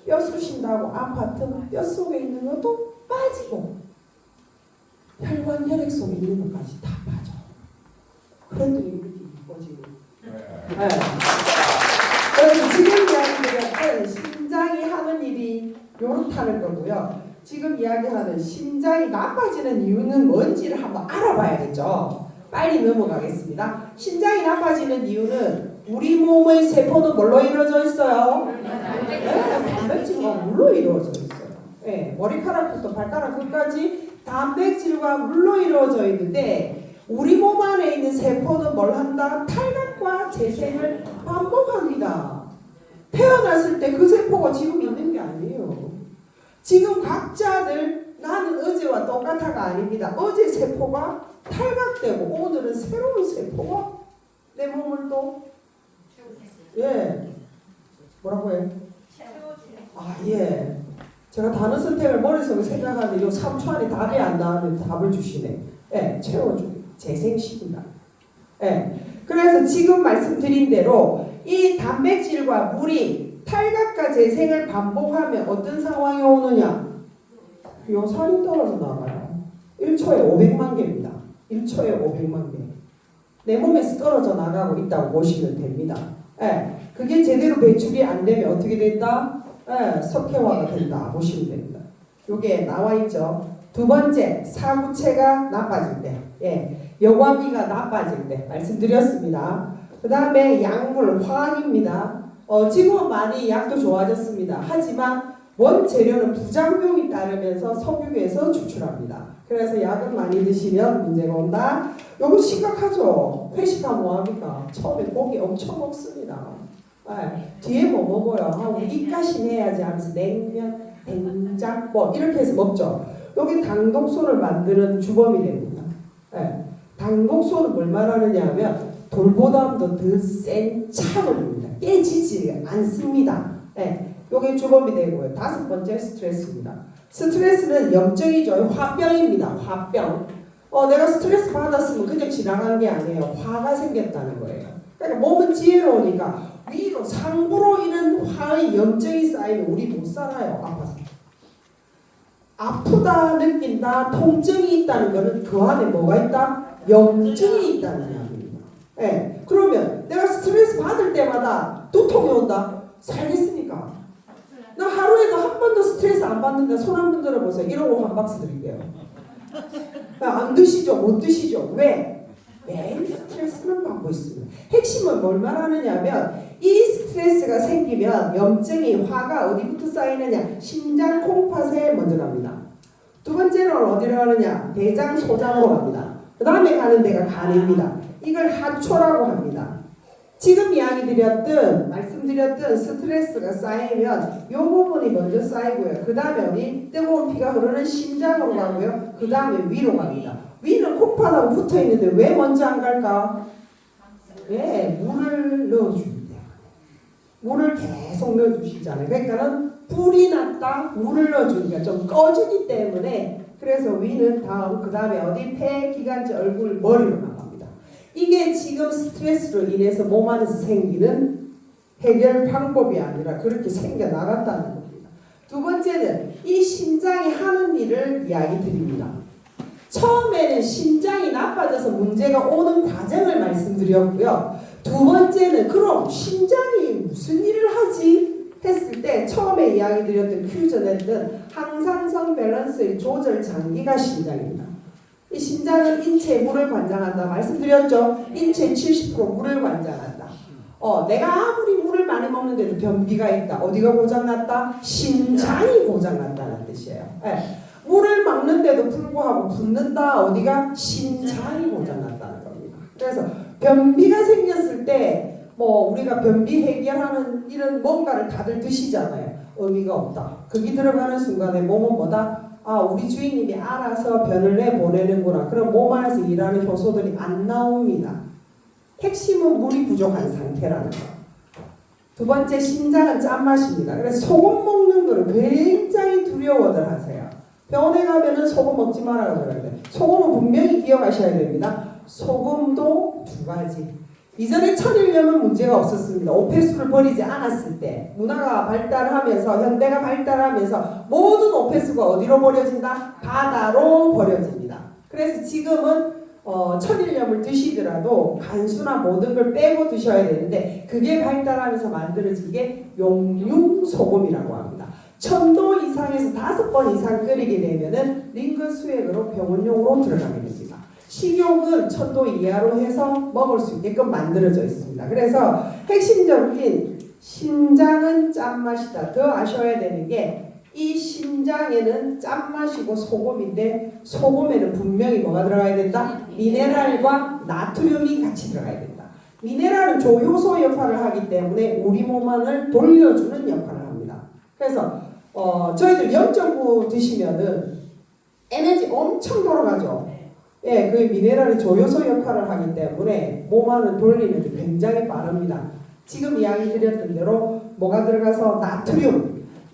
뼈 쑤신다고 아파트면 뼈 속에 있는 것도 빠지고, 혈관 혈액 속에 있는 것까지 다 빠져. 그랬더니 이렇게 이뻐지고. 네. 그래서 지금 이야기드렸던 신장이 하는 일이 요렇다는 거고요. 지금 이야기하는 신장이 나빠지는 이유는 뭔지를 한번 알아봐야겠죠. 빨리 넘어가겠습니다. 신장이 나빠지는 이유는 우리 몸의 세포는 뭘로 이루어져 있어요? 단백질과 물로 이루어져 있어요. 머리카락부터 발가락 끝까지 단백질과 물로 이루어져 있는데 우리 몸 안에 있는 세포는 뭘 한다? 탈각과 재생을 반복합니다. 태어났을 때 그 세포가 지금 있는 게 아니에요. 지금 각자들 나는 어제와 똑같아가 아닙니다. 어제 세포가 탈각되고 오늘은 새로운 세포가 내 몸을 또 뭐라고 해요? 제가 단어 선택을 머릿속에 생각하는데 요 3초 안에 답이 안 나오는데 답을 주시네. 채워주고 재생시킨다. 그래서 지금 말씀드린 대로 이 단백질과 물이 탈각과 재생을 반복하면 어떤 상황이 오느냐? 요 살이 떨어져 나가요. 1초에 500만 개입니다. 1초에 500만 개. 내 몸에서 떨어져 나가고 있다고 보시면 됩니다. 그게 제대로 배출이 안 되면 어떻게 된다? 석회화가 된다 보시면 됩니다. 요게 나와 있죠. 두 번째, 사구체가 나빠질 때, 여과기가 나빠질 때 말씀드렸습니다. 그 다음에 약물, 화학입니다. 지금은 많이 약도 좋아졌습니다. 하지만 원재료는 부작용이 따르면서 석유에서 추출합니다. 그래서 약은 많이 드시면 문제가 온다. 요거 심각하죠. 회식하면 뭐합니까? 처음에 고기 엄청 먹습니다. 뒤에 뭐 먹어요? 우리 입가심 해야지 하면서 냉면, 된장 뭐 이렇게 해서 먹죠. 여기 당독소를 만드는 주범이 됩니다. 당독소는 뭘 말하느냐 하면 돌보다도 더 센 차돌입니다. 깨지지 않습니다. 여기 주범이 되고요. 5번째 스트레스입니다. 스트레스는 염증이죠. 화병입니다. 화병. 내가 스트레스 받았으면 그냥 지나간 게 아니에요. 화가 생겼다는 거예요. 그러니까 몸은 지혜로우니까 위로 상부로 이런 화의 염증이 쌓이면 우리 못 살아요. 아파서. 아프다 느낀다 통증이 있다는 것은 그 안에 뭐가 있다? 염증이 있다는 이야기입니다. 그러면 내가 스트레스 받을 때마다 두통이 온다. 살겠습니까? 나 하루에도 한 번도 스트레스 안 받는데 손 한 번 들어보세요. 이러고 한 박스 드릴게요. 안 드시죠? 못 드시죠? 왜? 매일 스트레스는 받고 있습니다. 핵심은 뭘 말하느냐면 이 스트레스가 생기면 염증이 화가 어디부터 쌓이느냐? 심장 콩팥에 먼저 갑니다. 두 번째로는 어디로 가느냐? 대장 소장으로 갑니다. 그 다음에 가는 데가 간입니다. 이걸 하초라고 합니다. 지금 말씀드렸던 스트레스가 쌓이면 이 부분이 먼저 쌓이고요. 그 다음에 어디? 뜨거운 피가 흐르는 심장으로 가고요. 그 다음에 위로 갑니다. 위는 콩팥하고 붙어 있는데 왜 먼저 안 갈까? 물을 넣어줍니다. 물을 계속 넣어주시잖아요. 그러니까는 불이 났다 물을 넣어주니까 좀 꺼지기 때문에 그래서 위는 다음 그 다음에 어디? 폐, 기관지, 얼굴, 머리로 나갑니다. 이게 지금 스트레스로 인해서 몸 안에서 생기는 해결 방법이 아니라 그렇게 생겨 나갔다는 겁니다. 두 번째는 이 심장이 하는 일을 이야기 드립니다. 처음에는 심장이 나빠져서 문제가 오는 과정을 말씀드렸고요. 두 번째는 그럼 심장이 무슨 일을 하지? 했을 때 처음에 이야기 드렸던 퓨전했던 항상성 밸런스의 조절 장기가 심장입니다. 이 심장은 인체에 물을 관장한다 말씀드렸죠. 인체 70% 물을 관장한다. 내가 아무리 물을 많이 먹는데도 변비가 있다. 어디가 고장났다? 심장이 고장났다는 뜻이에요. 물을 막는데도 불구하고 붓는다. 어디가? 심장이 고장났다는 겁니다. 그래서 변비가 생겼을 때 우리가 변비 해결하는 이런 뭔가를 다들 드시잖아요. 의미가 없다. 거기 들어가는 순간에 몸은 뭐다? 우리 주인님이 알아서 변을 내보내는구나. 그럼 몸 안에서 일하는 효소들이 안 나옵니다. 핵심은 물이 부족한 상태라는 거. 두 번째, 심장은 짠맛입니다. 그래서 소금 먹는 거를 굉장히 두려워들 하세요. 병원에 가면은 소금 먹지 말라고 그러는데 소금은 분명히 기억하셔야 됩니다. 소금도 두 가지. 이전에 천일염은 문제가 없었습니다. 오폐수를 버리지 않았을 때 문화가 발달하면서 현대가 발달하면서 모든 오폐수가 어디로 버려진다? 바다로 버려집니다. 그래서 지금은 천일염을 드시더라도 간수나 모든 걸 빼고 드셔야 되는데 그게 발달하면서 만들어진 게 용융소금이라고 합니다. 1000도 이상에서 5번 이상 끓이게 되면은 링거 수액으로 병원용으로 들어가게 됩니다. 식용은 1000도 이하로 해서 먹을 수 있게끔 만들어져 있습니다. 그래서 핵심적인 심장은 짠맛이다. 더 아셔야 되는 게 이 심장에는 짠맛이고 소금인데 소금에는 분명히 뭐가 들어가야 된다? 미네랄과 나트륨이 같이 들어가야 된다. 미네랄은 조효소 역할을 하기 때문에 우리 몸 안을 돌려주는 역할을 합니다. 그래서 저희들 0.9 드시면은 에너지 엄청 돌아가죠. 그 미네랄이 조효소 역할을 하기 때문에 몸 안을 돌리는 게 굉장히 빠릅니다. 지금 이야기 드렸던 대로 뭐가 들어가서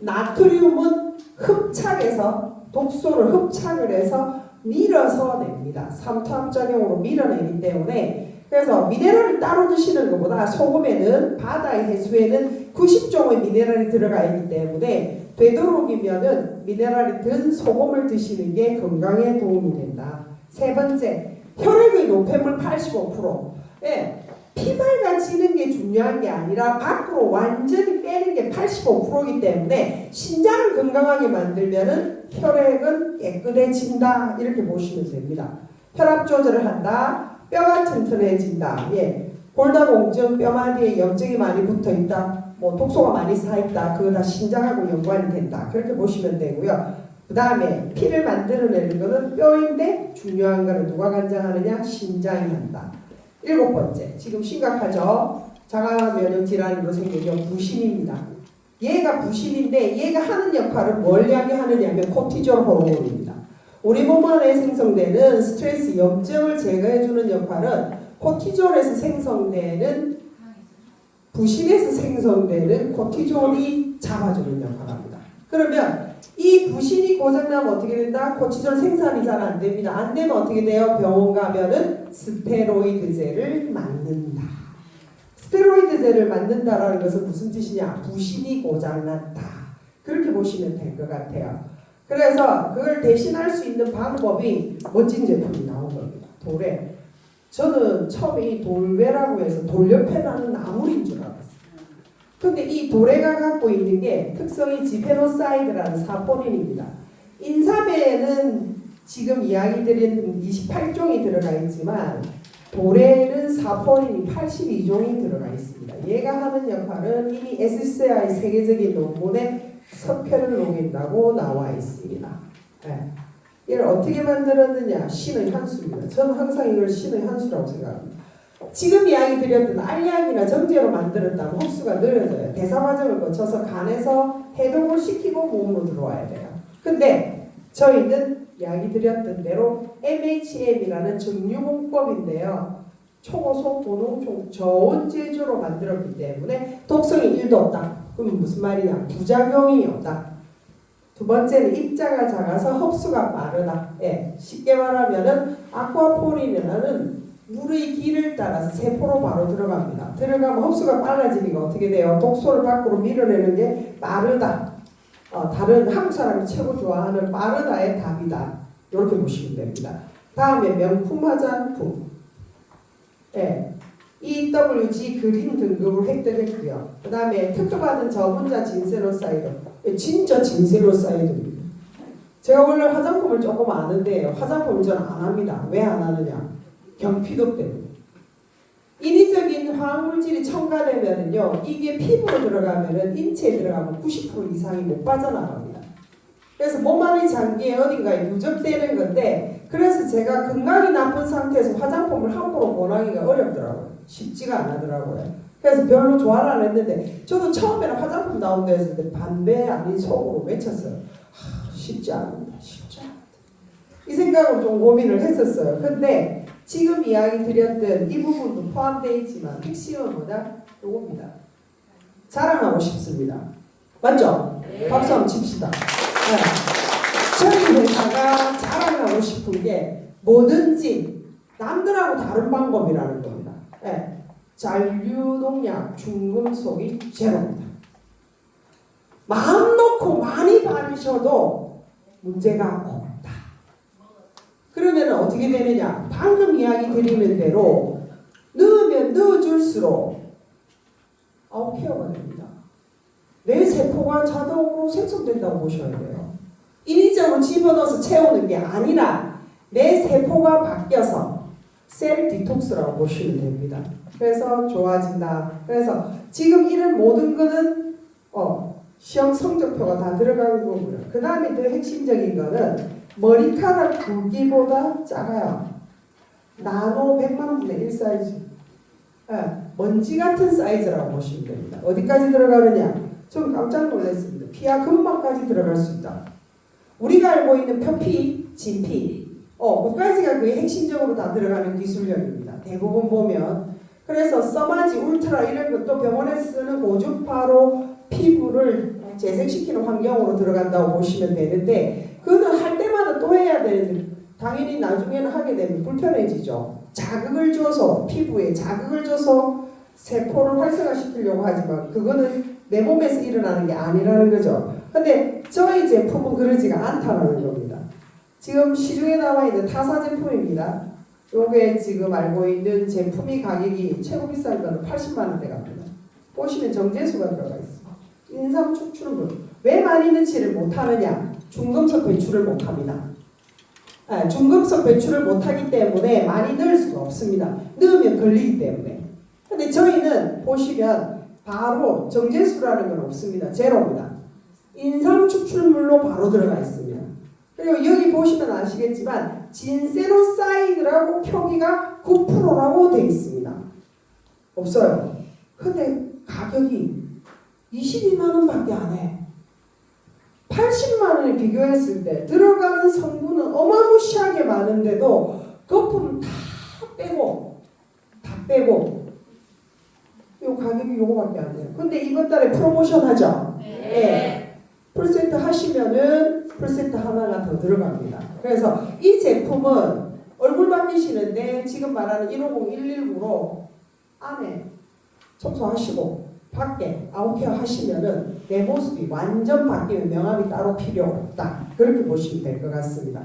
나트륨은 흡착해서 독소를 흡착을 해서 밀어서 냅니다. 삼투압작용으로 밀어내기 때문에 그래서 미네랄을 따로 드시는 것보다 소금에는 바다의 해수에는 90종의 미네랄이 들어가 있기 때문에 되도록이면은 미네랄이 든 소금을 드시는 게 건강에 도움이 된다. 세 번째, 혈액의 노폐물 85%. 피말가 지는 게 중요한 게 아니라 밖으로 완전히 빼는 게 85%이기 때문에 신장을 건강하게 만들면은 혈액은 깨끗해진다. 이렇게 보시면 됩니다. 혈압 조절을 한다. 뼈가 튼튼해진다. 골다공증, 뼈마디에 염증이 많이 붙어있다. 독소가 많이 쌓여있다. 그거 다 신장하고 연관이 된다. 그렇게 보시면 되고요. 그 다음에 피를 만들어내는 것은 뼈인데 중요한 거는 누가 관장하느냐? 심장이 한다. 7번째, 지금 심각하죠? 자가 면역 질환으로 생기는 부신입니다. 얘가 부신인데 얘가 하는 역할은 뭘 이야기하느냐면 코티졸 호르몬입니다. 우리 몸 안에 생성되는 스트레스, 염증을 제거해주는 역할은 코티졸에서 생성되는 부신에서 생성되는 코티졸이 잡아주는 역할을 합니다. 그러면 이 부신이 고장나면 어떻게 된다? 코티졸 생산이 잘 안 됩니다. 안 되면 어떻게 돼요? 병원 가면은 스테로이드제를 맞는다. 스테로이드제를 맞는다라는 것은 무슨 뜻이냐? 부신이 고장났다. 그렇게 보시면 될 것 같아요. 그래서 그걸 대신할 수 있는 방법이 멋진 제품이 나온 겁니다. 도래. 저는 처음에 이 돌배라고 해서 돌 옆에 나는 나물인 줄 알았어요. 근데 이 도래가 갖고 있는 게 특성이 지페노사이드라는 사포닌입니다. 인삼에는 지금 이야기 드린 28종이 들어가 있지만 도래는 사포닌이 82종이 들어가 있습니다. 얘가 하는 역할은 이미 SCI 세계적인 논문에 서편을 녹인다고 나와 있습니다. 네. 이걸 어떻게 만들었느냐? 신의 한수입니다. 저는 항상 이걸 신의 한수라고 생각합니다. 지금 이야기 드렸던 알약이나 정제로 만들었다면 흡수가 느려져요. 대사 과정을 거쳐서 간에서 해독을 시키고 몸으로 들어와야 돼요. 근데 저희는 이야기 드렸던 대로 MHM이라는 증류공법인데요. 초고속 고농 저온 제조로 만들었기 때문에 독성이 1도 없다. 그럼 무슨 말이냐? 부작용이 없다. 두 번째는 입자가 작아서 흡수가 빠르다. 예, 쉽게 말하면은 아쿠아포린이라는 물의 길을 따라서 세포로 바로 들어갑니다. 들어가면 흡수가 빨라지니까 어떻게 돼요? 독소를 밖으로 밀어내는 게 빠르다. 다른 한국 사람이 최고 좋아하는 빠르다의 답이다. 이렇게 보시면 됩니다. 다음에 명품 화장품. 예, EWG 그린 등급을 획득했고요. 그 다음에 특허받은 저분자 진세로사이드. 진짜 진세로사이드입니다. 제가 원래 화장품을 조금 아는데 화장품을 저는 안 합니다. 왜 안 하느냐? 경피도 때문에. 인위적인 화학물질이 첨가되면은요, 이게 피부로 들어가면은 인체에 들어가면 90% 이상이 못 빠져나갑니다. 그래서 몸 안의 장기에 어딘가에 누적되는 건데, 그래서 제가 건강이 나쁜 상태에서 화장품을 함부로 권하기가 어렵더라고요. 쉽지가 않더라고요. 그래서 별로 좋아를 안 했는데, 저도 처음에는 화장품 나온다 했을 때 반배 아닌 속으로 외쳤어요. 쉽지 않습니다. 쉽지 않다. 이 생각을 좀 고민을 했었어요. 근데 지금 이야기 드렸던 이 부분도 포함되어 있지만 핵심은 뭐다? 요겁니다. 자랑하고 싶습니다. 맞죠? 네. 박수 한번 칩시다. 네. 저희 회사가 자랑하고 싶은 게 뭐든지 남들하고 다른 방법이라는 겁니다. 네. 잔류농약, 중금속이 제로입니다. 마음 놓고 많이 바르셔도 문제가 없다. 그러면 어떻게 되느냐? 방금 이야기 드리는 대로 넣으면 넣어줄수록 아웃케어가 됩니다. 내 세포가 자동으로 생성된다고 보셔야 돼요. 인위적으로 집어넣어서 채우는 게 아니라 내 세포가 바뀌어서 셀 디톡스라고 보시면 됩니다. 그래서 좋아진다. 그래서 지금 이런 모든 거는 시험 성적표가 다 들어가는 거고요. 그 다음에 더 핵심적인 거는 머리카락 굵기보다 작아요. 나노 100만 분의 1 사이즈. 먼지 같은 사이즈라고 보시면 됩니다. 어디까지 들어가느냐? 좀 깜짝 놀랐습니다. 피하 근막까지 들어갈 수 있다. 우리가 알고 있는 표피, 진피, 그까지가 그게 핵심적으로 다 들어가는 기술력입니다. 대부분 보면. 그래서 써마지, 울트라 이런 것도 병원에 쓰는 고주파로 피부를 재생시키는 환경으로 들어간다고 보시면 되는데, 그거는 할 때마다 또 해야 되는데 당연히 나중에는 하게 되면 불편해지죠. 자극을 줘서 피부에 자극을 줘서 세포를 활성화시키려고 하지만 그거는 내 몸에서 일어나는 게 아니라는 거죠. 근데 저희 제품은 그러지가 않다는 겁니다. 지금 시중에 나와 있는 타사 제품입니다. 요게 지금 알고 있는 제품이 가격이 최고 비싼 거는 80만 원대 갑니다. 보시면 정제수가 들어가 있습니다. 인삼 축출물. 왜 많이 넣지를 못하느냐? 중금속 배출을 못합니다. 중금속 배출을 못하기 때문에 많이 넣을 수가 없습니다. 넣으면 걸리기 때문에. 근데 저희는 보시면 바로 정제수라는 건 없습니다. 제로입니다. 인삼 축출물로 바로 들어가 있습니다. 그리고 여기 보시면 아시겠지만 진세노사이드라고 표기가 9%라고 되어 있습니다. 없어요. 근데 가격이 22만 원밖에 안 해. 80만 원에 비교했을 때 들어가는 성분은 어마무시하게 많은데도 거품 다 빼고 요 가격이 요거밖에 안 돼요. 근데 이번 달에 프로모션 하죠? 네. 풀세트 하시면은 풀세트 하나가 더 들어갑니다. 그래서 이 제품은 얼굴 받으시는데 지금 말하는 150, 119로 안에 청소하시고 밖에 아웃케어 하시면은 내 모습이 완전 바뀌는 명암이 따로 필요 없다. 그렇게 보시면 될 것 같습니다.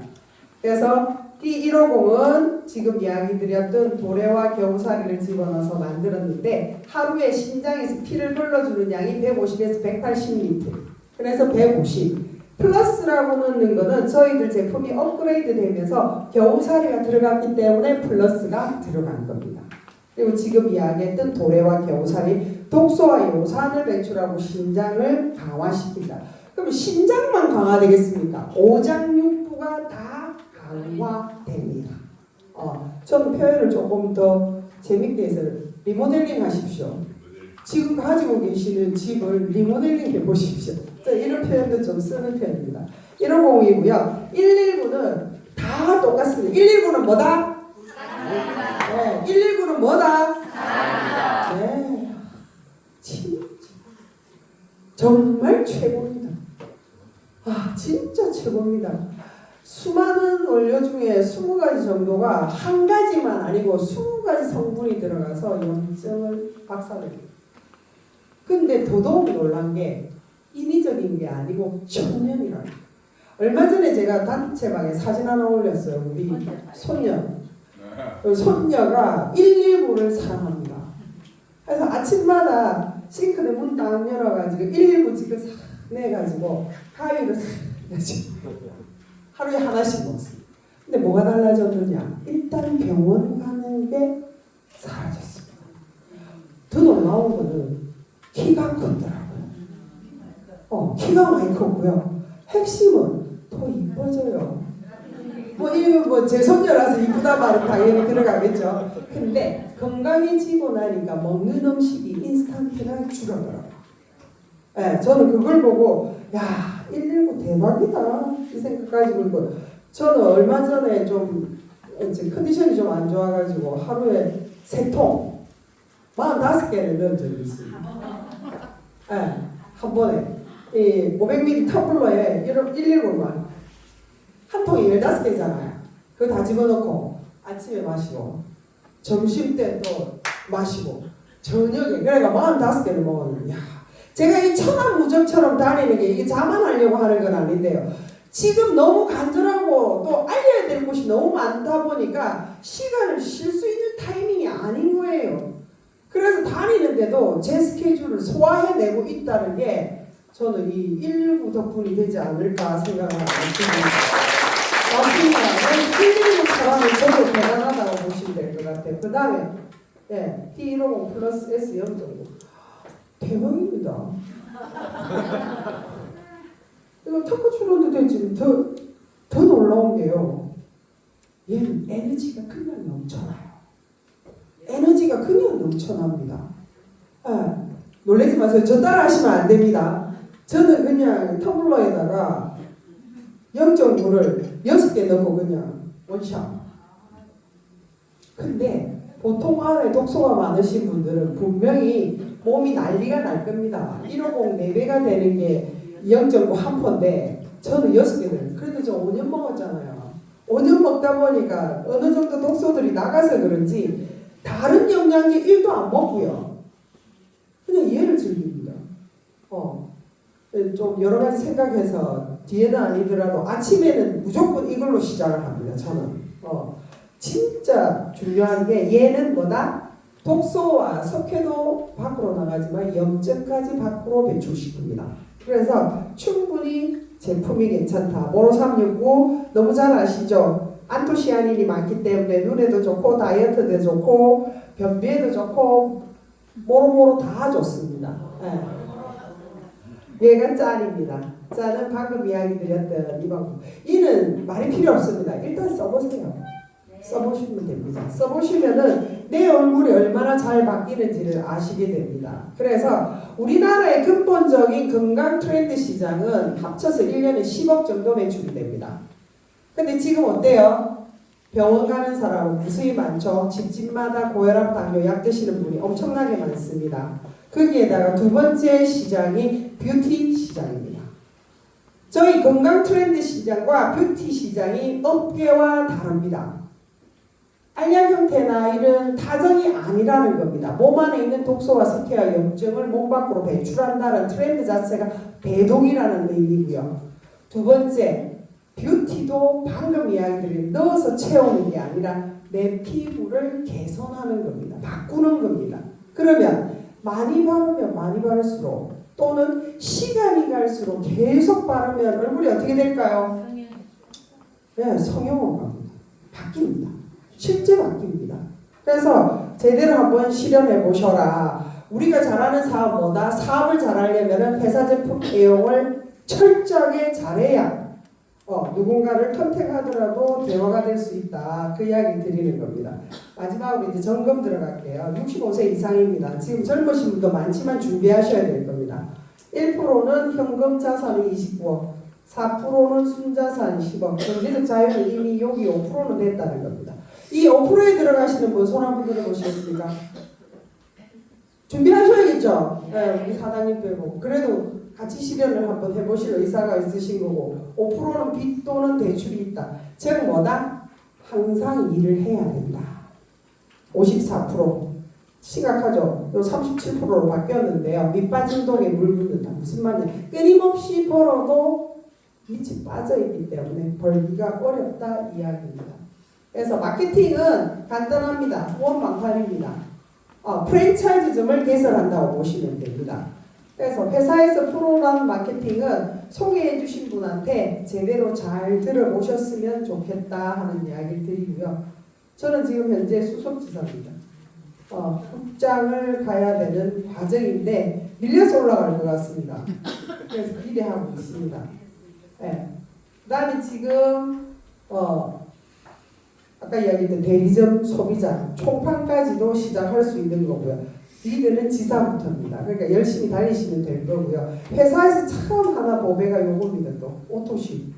그래서 T150은 지금 이야기 드렸던 도래와 겨우살이를 집어넣어서 만들었는데 하루에 심장에서 피를 불러주는 양이 150에서 180리터. 그래서 150. 플러스라고 넣는 거는 저희들 제품이 업그레이드 되면서 겨우살이가 들어갔기 때문에 플러스가 들어간 겁니다. 그리고 지금 이야기했던 도래와 겨우살이 독소와 요산을 배출하고 신장을 강화시킨다. 그럼 신장만 강화되겠습니까? 오장육부가 다 강화됩니다. 저는 표현을 조금 더 재밌게 해서 리모델링 하십시오. 지금 가지고 계시는 집을 리모델링 해보십시오. 이런 표현도 좀 쓰는 편입니다. 150이고요. 119는 다 똑같습니다. 119는 뭐다? 네, 119는 뭐다? 네, 진짜 정말 최고입니다. 진짜 최고입니다. 수많은 원료 중에 20가지 정도가 한 가지만 아니고 20가지 성분이 들어가서 염증을 박살냅니다. 근데 더더욱 놀란 게 인위적인 게 아니고 천연이라는 거예요. 얼마 전에 제가 단체방에 사진 하나 올렸어요. 우리 손녀. 손녀가 119를 사랑합니다. 그래서 아침마다 싱크대 문 딱 열어가지고 119 지금 싹 내가지고 가위를 싹 내가지고 하루에 하나씩 먹습니다. 근데 뭐가 달라졌느냐? 일단 병원 가는 게 사라졌습니다. 더 놀라운 거는 키가 크더라고요. 키가 많이 컸고요. 핵심은 더 이뻐져요. 제 손녀라서 이쁘다 말은 당연히 들어가겠죠. 근데 건강해지고 나니까 먹는 음식이 인스턴트가 줄어들어요. 네, 저는 그걸 보고 119 대박이다 이 생각 가지고 있고, 저는 얼마 전에 좀 이제 컨디션이 좀 안 좋아가지고 하루에 3통 45개를 넣은 적이 있습니다. 네, 한 번에 이 500ml 텀블러에 119만 한 통에 15개잖아요. 그거 다 집어넣고 아침에 마시고 점심 때 또 마시고 저녁에, 그러니까 45개를 먹었는데, 제가 이 천하무적처럼 다니는 게 이게 자만하려고 하는 건 아닌데요. 지금 너무 간절하고 또 알려야 될 곳이 너무 많다 보니까 시간을 쉴 수 있는 타이밍이 아닌 거예요. 그래서 다니는데도 제 스케줄을 소화해내고 있다는 게 저는 이 119 덕분이 되지 않을까 생각을 합니다. 맞습니다. 119 사람은 저도 대단하다고 보시면 될 것 같아요. 그 다음에 T150 플러스 S 0.9 대박입니다. 이거 턱과 출원도 되지. 더 놀라운 게요. 얘는 에너지가 그냥 넘쳐나요. 에너지가 그냥 넘쳐납니다. 놀라지 마세요. 저 따라 하시면 안 됩니다. 저는 그냥 텀블러에다가 0.9를 6개 넣고 그냥 원샷. 근데 보통 안에 독소가 많으신 분들은 분명히 몸이 난리가 날 겁니다. 150 4배가 되는 게 0.9 한 포인데 저는 6개를. 그래도 저 5년 먹었잖아요. 5년 먹다 보니까 어느 정도 독소들이 나가서 그런지 다른 영양제 1도 안 먹고요. 그냥 얘를 즐깁니다. 좀 여러 가지 생각해서 뒤에는 아니더라도 아침에는 무조건 이걸로 시작을 합니다. 저는. 진짜 중요한 게 얘는 뭐다? 독소와 석회도 밖으로 나가지만 염증까지 밖으로 배출시킵니다. 그래서 충분히 제품이 괜찮다. 모로 369 너무 잘 아시죠? 안토시아닌이 많기 때문에 눈에도 좋고 다이어트도 좋고 변비에도 좋고 모로모로 다 좋습니다. 얘가 짠입니다. 짠은 방금 이야기 드렸던 이 방법. 이는 말이 필요 없습니다. 일단 써보세요. 써보시면 됩니다. 써보시면은 내 얼굴이 얼마나 잘 바뀌는지를 아시게 됩니다. 그래서 우리나라의 근본적인 건강 트렌드 시장은 합쳐서 1년에 10억 정도 매출이 됩니다. 근데 지금 어때요? 병원 가는 사람은 무수히 많죠. 집집마다 고혈압, 당뇨 약 드시는 분이 엄청나게 많습니다. 거기에다가 두 번째 시장이 뷰티 시장입니다. 저희 건강 트렌드 시장과 뷰티 시장이 업계와 다릅니다. 알약 형태나 이런 타정이 아니라는 겁니다. 몸 안에 있는 독소와 석회와 염증을 몸 밖으로 배출한다는 트렌드 자체가 배동이라는 의미고요. 두 번째, 뷰티도 방금 이야기드린 넣어서 채우는 게 아니라 내 피부를 개선하는 겁니다. 바꾸는 겁니다. 그러면 많이 바르면 많이 바를수록 또는 시간이 갈수록 계속 바르면 얼굴이 어떻게 될까요? 네, 성형으로 갑니다. 바뀝니다. 실제 바뀝니다. 그래서 제대로 한번 실현해 보셔라. 우리가 잘하는 사업 뭐다? 사업을 잘하려면 회사 제품 애용을 철저하게 잘해야 누군가를 컨택하더라도 대화가 될 수 있다. 그 이야기 드리는 겁니다. 마지막으로 이제 점검 들어갈게요. 65세 이상입니다. 지금 젊으신 분도 많지만 준비하셔야 될 겁니다. 1%는 현금 자산이 29억, 4%는 순자산 10억, 경제적 자유는 이미 여기 5%는 됐다는 겁니다. 이 5%에 들어가시는 분 손 한번 들어보시겠습니까? 준비하셔야겠죠? 네, 우리 사장님 빼고. 그래도 같이 실현을 한번 해보실 의사가 있으신 거고 5%는 빚 또는 대출이 있다. 즉 뭐다? 항상 일을 해야 된다. 54% 심각하죠? 요 37%로 바뀌었는데요. 밑 빠진 돈에 물 붓는다. 무슨 말이냐? 끊임없이 벌어도 밑이 빠져있기 때문에 벌기가 어렵다 이야기입니다. 그래서 마케팅은 간단합니다. 후원 방판입니다. 프랜차이즈점을 개설한다고 보시면 됩니다. 그래서 회사에서 프로그램 마케팅은 소개해 주신 분한테 제대로 잘 들어보셨으면 좋겠다 하는 이야기를 드리고요. 저는 지금 현재 수석지사입니다. 국장을 가야 되는 과정인데 밀려서 올라갈 것 같습니다. 그래서 기대하고 있습니다. 네. 그 다음에 지금 아까 이야기했던 대리점 소비자 총판까지도 시작할 수 있는 거고요. 리드는 지사부터입니다. 그러니까 열심히 달리시면 될 거고요. 회사에서 처음 하나 보배가 요겁니다. 또 오토쉽.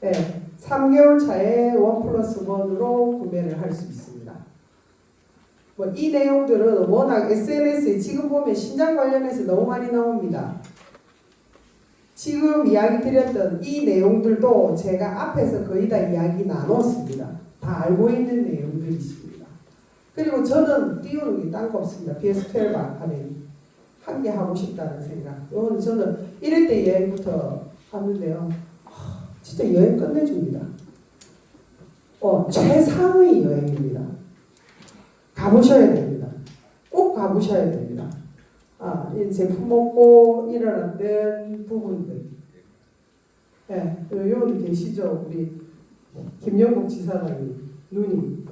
네, 3개월 차에 1+1으로 구매를 할 수 있습니다. 이 내용들은 워낙 SNS에 지금 보면 신장 관련해서 너무 많이 나옵니다. 지금 이야기 드렸던 이 내용들도 제가 앞에서 거의 다 이야기 나눴습니다. 다 알고 있는 내용들이십니다. 그리고 저는 띄우는 게 딴 거 없습니다. BS12 아카데미 함께 하고 싶다는 생각. 이건 저는 이럴 때 여행부터 하는데요. 진짜 여행 끝내줍니다. 최상의 여행입니다. 가보셔야 됩니다. 꼭 가보셔야 됩니다. 이 제품 먹고 일어났던 부분들. 네, 여기 계시죠? 우리 김영국 지사장님, 누님.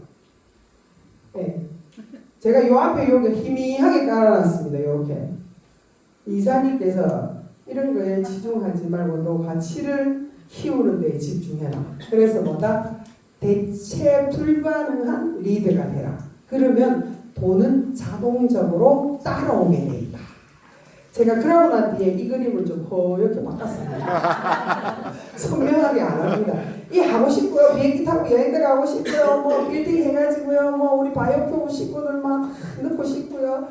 네. 제가 요 앞에 여기 희미하게 깔아놨습니다. 이렇게 이사님께서 이런 거에 치중하지 말고 너 가치를 키우는 데 집중해라. 그래서 뭐다? 대체 불가능한 리드가 되라. 그러면 돈은 자동적으로 따라오게 돼 있다. 제가 그러고 난 뒤에 이 그림을 좀 허옇게 바꿨습니다. 선명하게 안 합니다. 이 하고 싶고요. 비행기 타고 여행도 가고 싶고요. 뭐 빌딩 해가지고요. 뭐 우리 바이오표 식구들만 넣고 싶고요.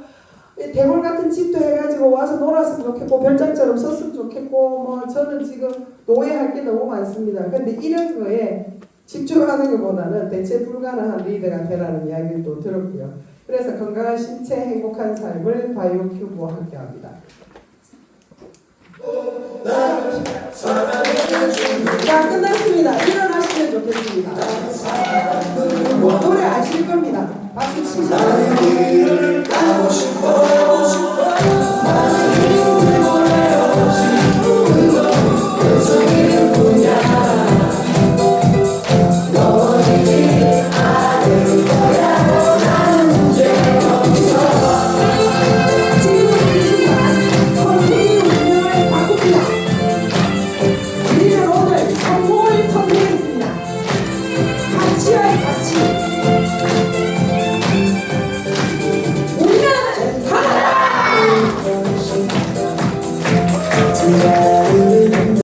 대골 같은 집도 해가지고 와서 놀았으면 좋겠고 별장처럼 썼으면 좋겠고 뭐 저는 지금 노예할 게 너무 많습니다. 근데 이런 거에 집중하는 것보다는 대체 불가능한 리더가 되라는 이야기를 또 들었고요. 그래서 건강한 신체, 행복한 삶을 바이오큐브와 함께합니다. 자, 끝났습니다. 일어나.